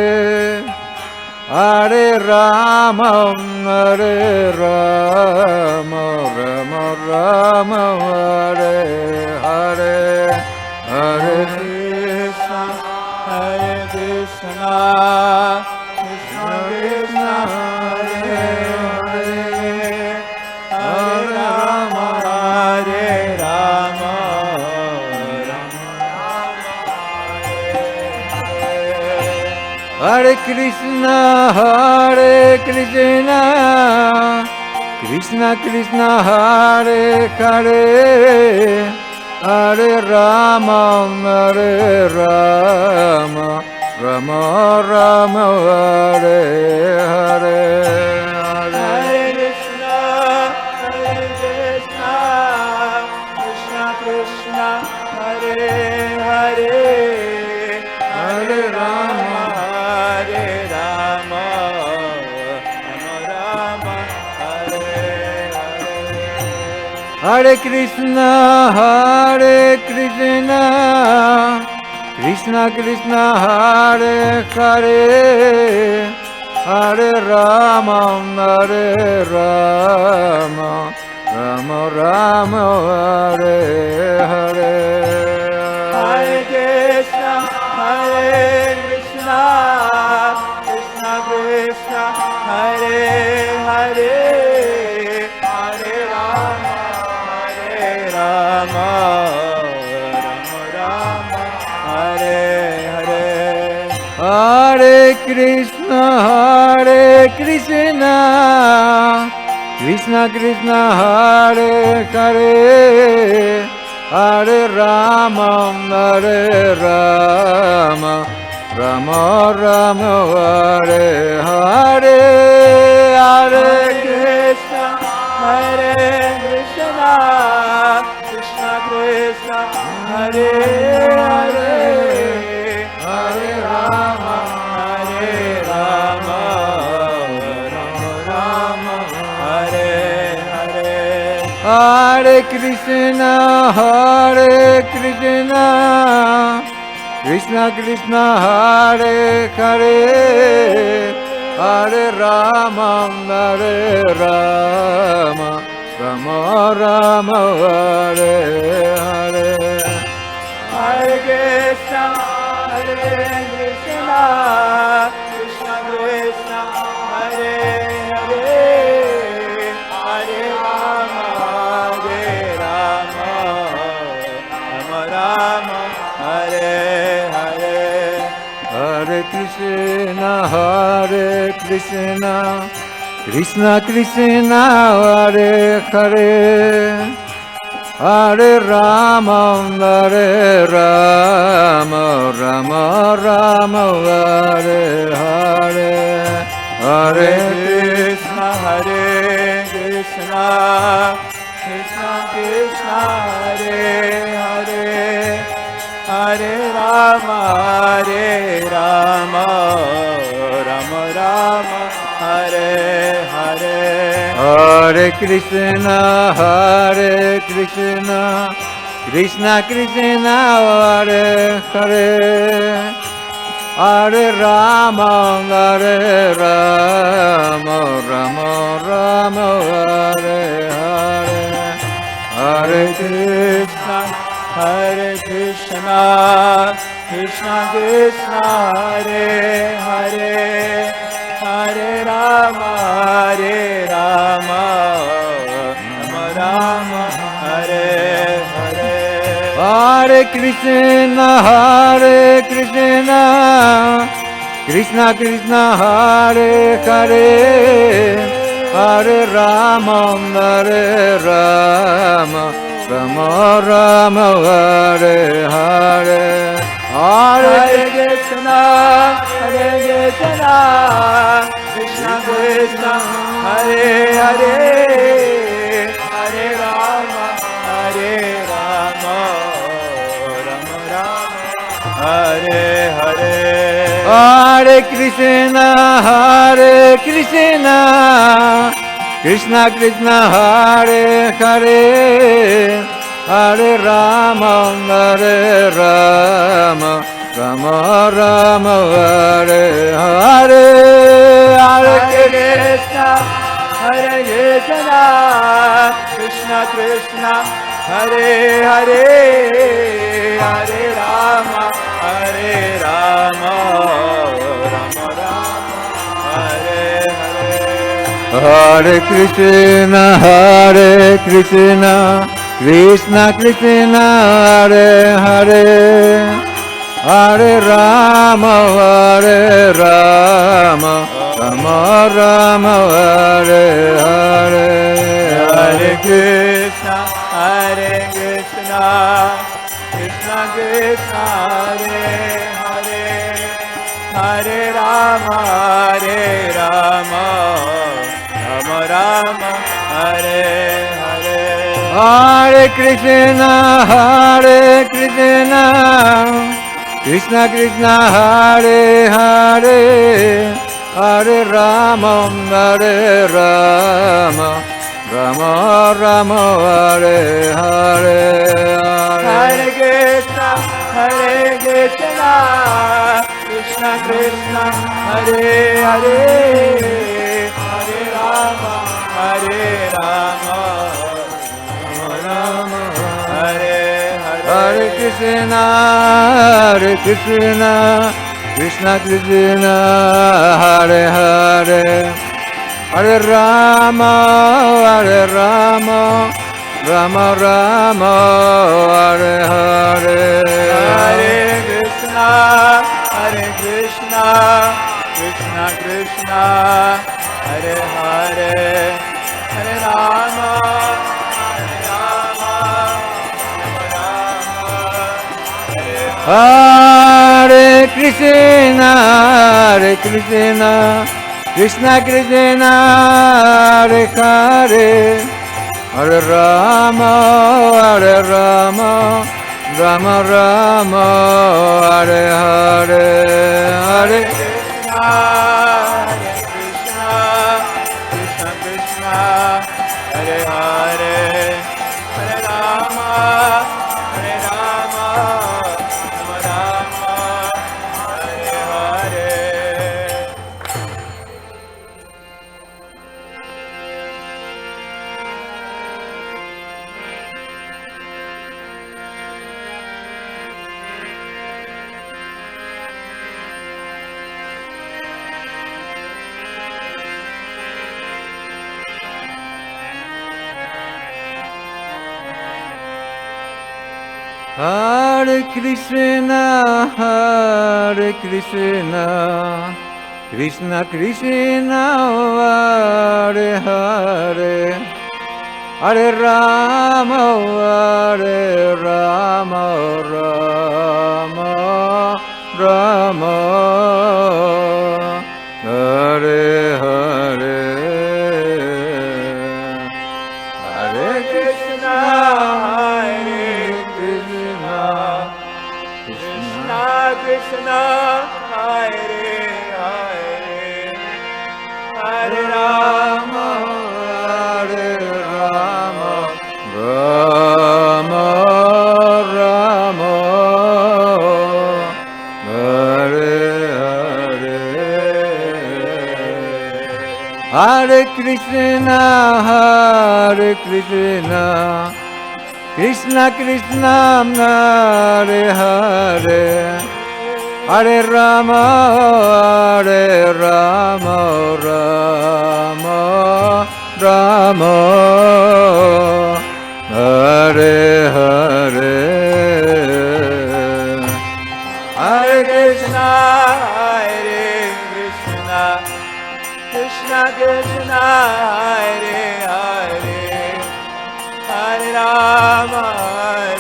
Hare Rama Hare Rama Rama Rama Hare Hare Hare Krishna Krishna Krishna Hare Hare Hare Rama Hare Rama Hare Krishna Krishna Krishna Hare Hare Hare Rama Hare Rama Rama Rama Hare Hare Hare Krishna Krishna Krishna Hare Hare Hare Rama Hare Rama Rama Rama Hare Hare Hare Krishna Krishna Krishna Hare Hare Hare Rama Hare Rama Rama Rama Hare Hare Hare Krishna Krishna Krishna Hare Hare Hare Rama Rama Rama Hare Hare Hare Krishna Krishna Krishna Hare Hare Hare Rama Hare Rama Rama Rama Hare Hare Hare Krishna Krishna Krishna Hare Hare Hare Rama Rama Rama Hare Hare Hare Krishna Krishna Krishna Hare Hare Hare Rama Rama Rama Rama Hare Hare Hare Krishna Krishna Krishna Hare Hare Hare Rama Rama Rama Hare Hare Hare Krishna Krishna Krishna Hare Hare Hare Rama, Hare Rama, Rama Rama, Hare Hare, Hare
Krishna, Hare Krishna, Krishna Krishna, Hare Hare, Hare Rama, Rama Rama, Hare Hare.
Hare Krishna, Krishna Krishna, Hare Hare, Hare Rama, Rama Rama, Hare Hare, Hare Krishna,
Krishna Krishna, Hare Hare, Hare Rama, Rama Rama, Hare Hare.
Hare Krishna, Krishna Krishna, Hare Hare, Hare Rama, Rama Rama, Hare Hare,
Hare Krishna, Krishna Krishna, Hare Hare, Hare Rama, Rama Rama, Hare Hare.
Hare Krishna, Krishna Krishna, Hare Hare, Hare Rama, Rama Rama, Hare Hare,
Hare Krishna, Krishna Krishna, Hare Hare, Hare Rama, Rama Rama, Hare Hare.
Hare Krishna, Krishna Krishna, Hare Hare, Hare Rama, Rama Rama, Hare Hare,
Hare Krishna, Krishna Krishna, Hare Hare, Hare Rama, Rama Rama, Hare Hare.
Hare Krishna, Krishna Krishna, Hare Hare, Hare Rama, Rama Rama, Hare Hare,
Hare Krishna, Krishna Krishna, Hare Hare, Hare Rama, Rama Rama, Hare Hare.
Hare Krishna, Krishna Krishna, Hare Hare, Hare Rama, Rama Rama, Hare Hare.
Hare Krishna, Krishna Krishna, Hare Hare, Hare Rama,
Hare Krishna, Krishna Krishna, Hare Hare, Hare Rama, Rama Rama, Hare Hare, Hare
Krishna, Krishna Krishna, Hare Hare, Hare Rama, Rama Rama, Hare Hare.
Hare Krishna, Krishna Krishna, Hare Hare, Hare Rama, Hare Rama, Rama Rama, Hare Hare, Hare Krishna, Hare Krishna, Krishna Krishna, Hare Hare, Hare Rama, Hare Rama, Rama Rama, Hare Hare, Hare Krishna, Hare Krishna, Krishna Krishna, Hare Hare, Hare Rama, Hare Rama, Rama Rama, Hare Hare, Hare Krishna, Hare Krishna, Krishna Krishna, Hare Hare, Hare Rama,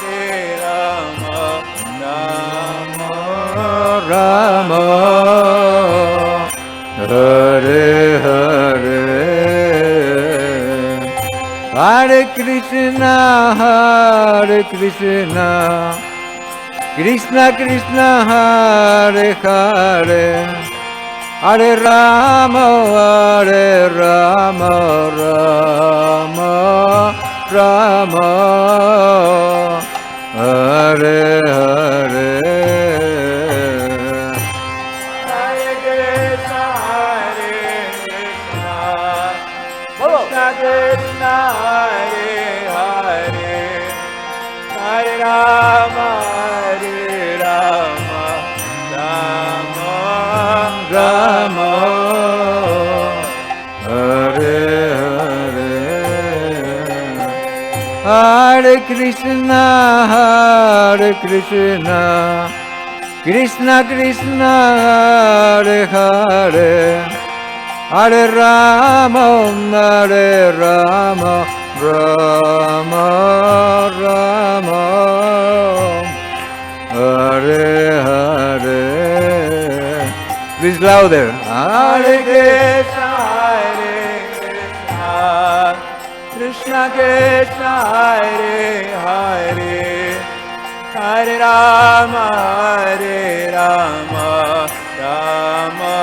Hare Rama, Rama Rama, Hare Hare, Hare Krishna, Hare Krishna, Krishna Krishna, Hare Hare, Hare Rama, Hare Rama, Rama Rama, Hare Hare, Hare Krishna, Hare Krishna, Krishna Krishna, Hare Hare, Hare Rama, Hare Rama, Rama Rama, Hare Hare, Hare Krishna, Hare Krishna, Krishna Krishna, Hare Hare, Hare Rama, Hare Rama, Rama Rama, Hare Hare. Please louder. Hare Krishna, Hare Krishna, Krishna Krishna, Hare Hare, Hare Rama, Hare Rama, Rama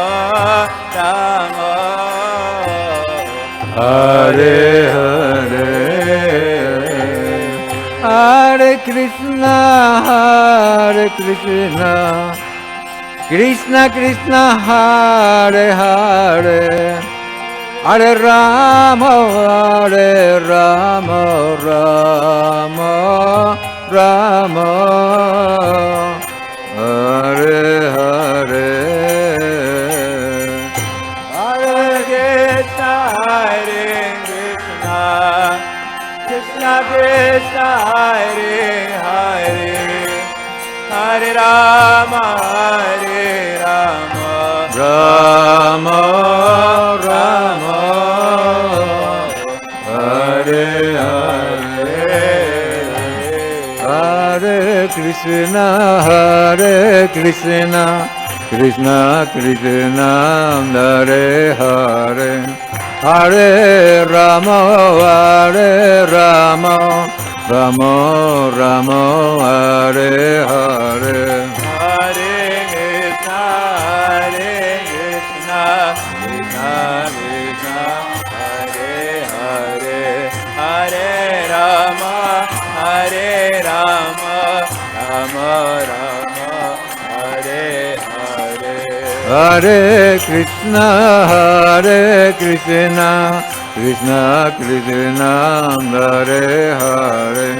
Rama, Hare Hare, Hare Krishna, Hare Krishna, Krishna Krishna, Hare Hare, Hare Rama, Hare Rama, Rama Rama, Hare Hare, Hare Krishna, Hare Krishna, Krishna Krishna, Hare Hare, Hare Rama, Hare Rama, Rama Rama, Hare Hare, Hare Krishna, Hare Krishna, Krishna Krishna, Hare Hare, Hare Rama, Hare Rama, Rama Rama, Hare Hare, Hare Krishna, Hare Krishna, Krishna Krishna, Hare Hare, Hare Rama, Hare Rama, Rama Rama, Hare Hare, Hare Krishna, Hare Krishna, Krishna Krishna, Hare Hare,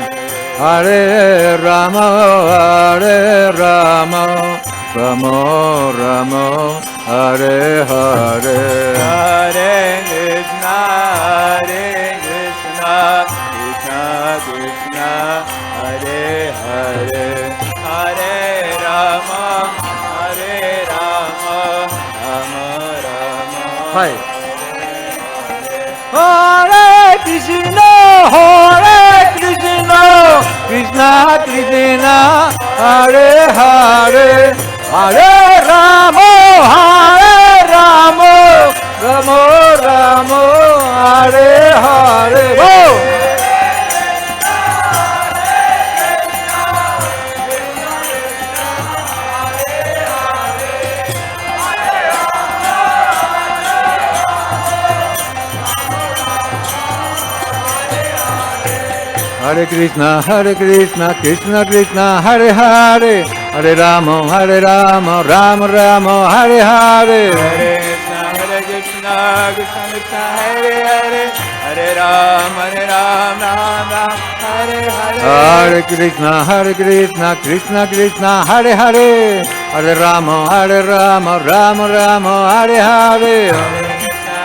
Hare Rama, Hare Rama, Rama Rama, Hare Hare, Hare Krishna, Hare Krishna, Krishna Krishna, Hare Hare, Hare Rama, Hare Rama, Rama Rama, Hare Krishna, Hare Krishna, Krishna, Hare Hare, Hare Rama, Rama Rama, Hare Hare. Whoa! Hare Krishna, Krishna Krishna, Hare Hare, Hare Rama, Rama Rama, Hare Hare.
Hare Krishna, Krishna Krishna, Hare Hare, Hare Ram, Ram Ram, Hare Hare.
Hare Krishna, Krishna Krishna, Hare Hare, Hare Rama, Rama Rama, Hare Hare.
Krishna,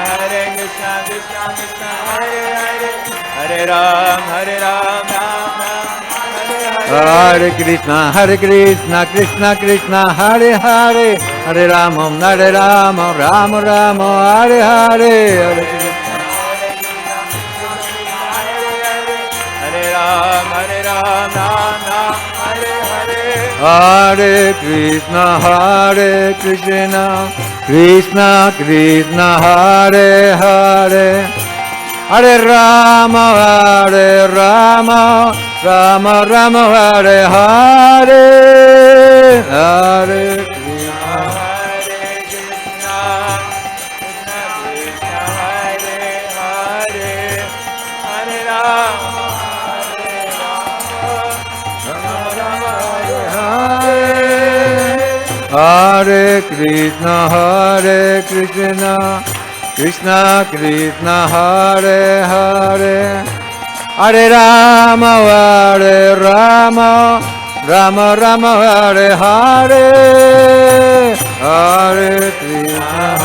Krishna Krishna, Hare Hare, Hare Ram, Ram Hare Hare.
Hare Krishna, Krishna Krishna, Hare Hare, Hare Rama, Rama Rama, Hare Hare. Hare Krishna.
Hare Ram, Ram Hare Hare.
Hare Krishna, Krishna Krishna, Hare Hare, Hare Rama, Rama Rama, Hare Hare. Hare Krishna.
Hare Krishna, Krishna Krishna, Hare Hare, Hare Rama, Rama Rama, Hare
Hare Krishna, Krishna Krishna, Hare Hare, Hare Rama, Rama Rama, Hare Hare. Hare Krishna.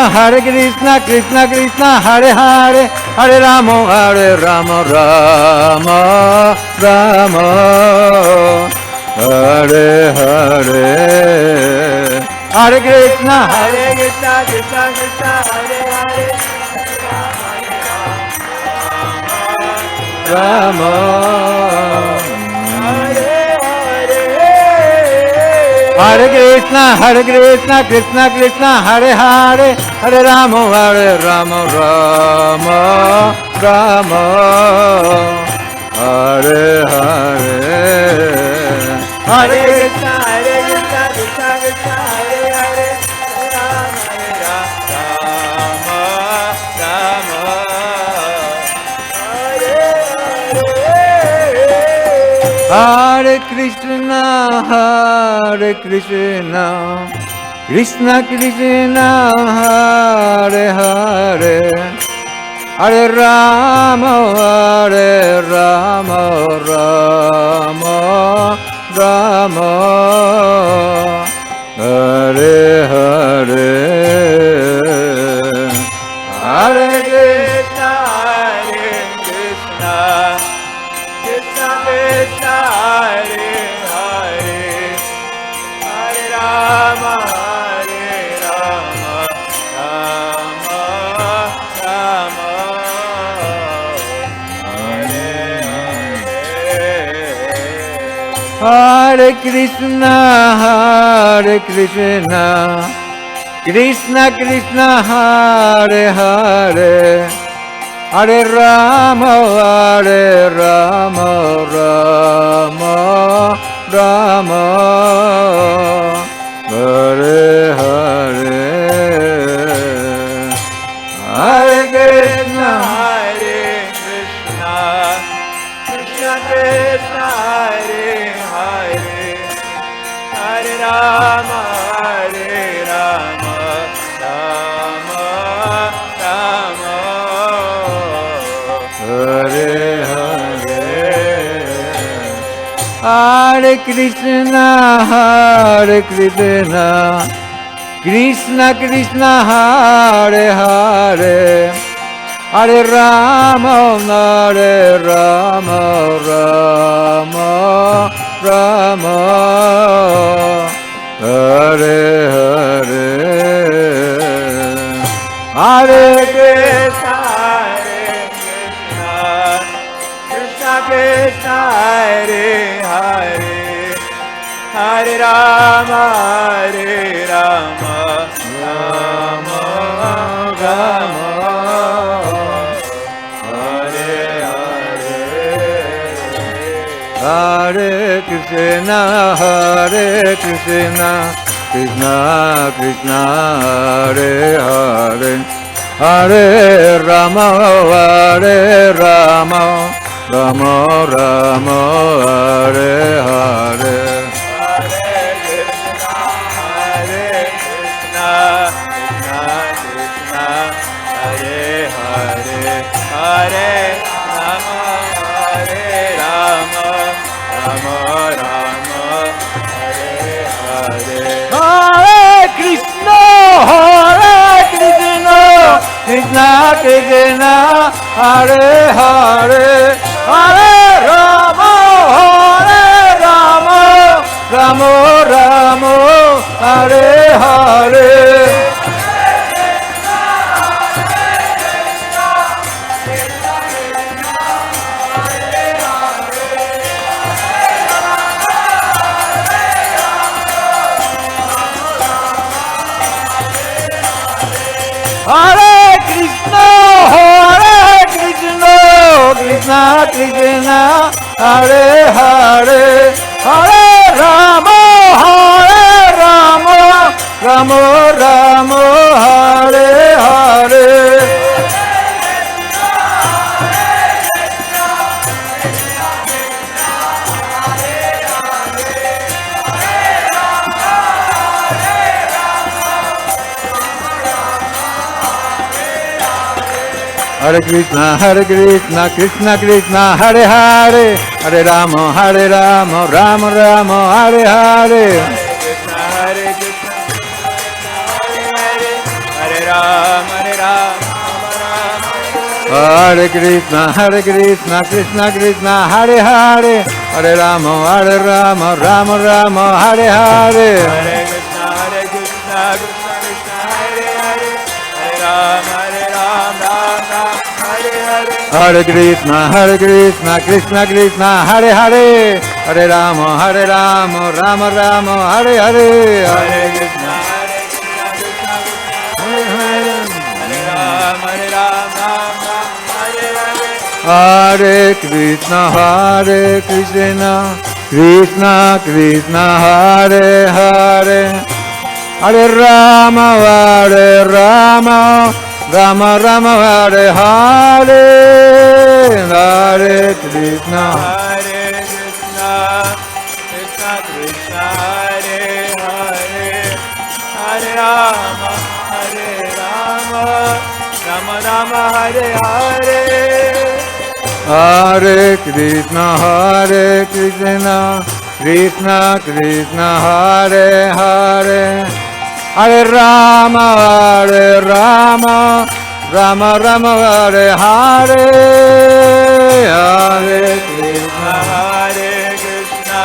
Hare Krishna, Krishna Krishna, Hare Hare, Hare Rama,
Hare Krishna, Krishna Krishna, Hare Hare, Hare Rama, Rama Rama, Hare Hare. Hare Krishna,
Krishna, Krishna Krishna, Hare Hare,
Rama. Hare Krishna, Krishna Krishna, Hare Hare, Hare Rama, Rama Rama, Hare Hare. Hare
Krishna, Krishna Krishna, Hare Hare, Hare Rama, Rama Hare Hare.
Hare Krishna, Krishna Krishna, Hare Hare, Hare Rama, Rama Rama, Hare Hare. Hare
Krishna, Hare Krishna, Krishna Krishna, Hare Hare, Hare Rama, Rama Rama, Hare Hare.
Hare Krishna, Krishna Krishna, Hare Hare, Hare Rama, Rama Rama, Hare Hare. Hare Krishna,
Hare Krishna, Krishna Krishna, Hare Hare, Hare Rama, Rama Rama,
Hare Hare. Hare Krishna, Krishna Krishna, Hare Hare, Hare Rama, Rama Rama, Hare Hare, Hare Krishna, Krishna Krishna, Hare Hare, Hare Rama, Rama Rama, Hare Hare, Hare Krishna, Krishna Krishna, Hare Hare, Hare Rama, Rama Rama, Hare Hare. Krishna Krishna, Hare Hare, Hare Rama, Rama Rama, Hare Hare. Hare Krishna, Krishna Krishna, Hare Hare, Hare Rama, Rama Rama, Hare Hare. Hare Krishna, Krishna Krishna, Hare Hare, Hare Rama, Rama Rama, Hare Hare. Hare Krishna, Hare Rama, Hare Krishna, Krishna Krishna, Hare Hare, Hare Rama, Rama Rama, Hare Hare. Hare Krishna, Krishna Krishna, Hare Hare, Hare Rama, Hare Krishna, Krishna Krishna, Hare Hare, Hare Rama, Rama Rama, Hare Hare. Hare Krishna, Hare Rama, Hare Hare. Hare Krishna, Krishna Krishna, Hare Hare, Hare Rama, Rama Rama, Hare Hare. Hare Krishna, Krishna Krishna, Hare Hare, Hare Rama, Rama Rama, Hare Hare. Hare Krishna, Krishna Krishna, Hare Hare, Hare Rama, Rama Rama, Hare Hare. Hare Krishna,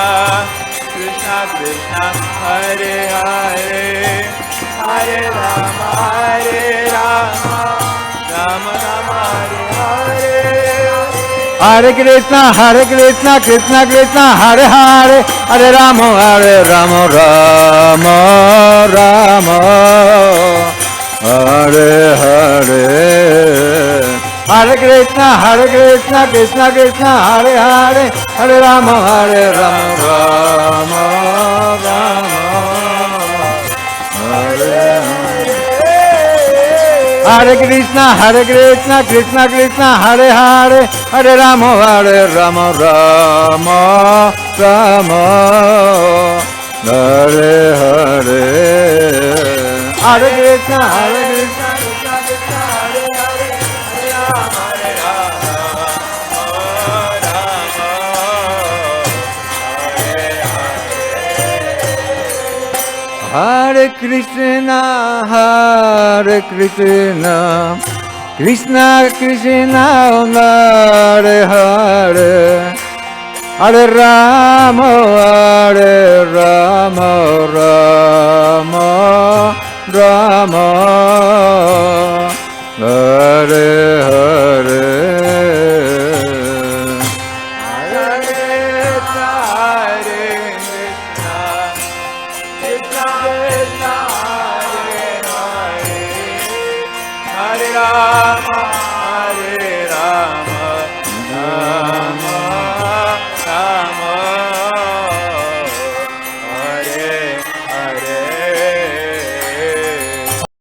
Krishna Krishna, Hare Hare, Hare Rama, Rama Rama, Hare Hare. Hare Krishna, Krishna Krishna, Hare Hare, Hare Rama, Rama Rama, Hare Hare. Hare Krishna, Krishna Krishna, Hare Hare, Hare Rama, Rama Rama, Hare Hare. Hare Krishna, Krishna Krishna, Hare Hare, Hare Rama, Rama Rama, Hare Hare. Hare Krishna, Krishna Krishna, Hare Hare, Hare Rama, Hare Krishna, Krishna Krishna, Hare Hare, Hare Rama, Rama, Rama, Hare Hare.
Hare Rama,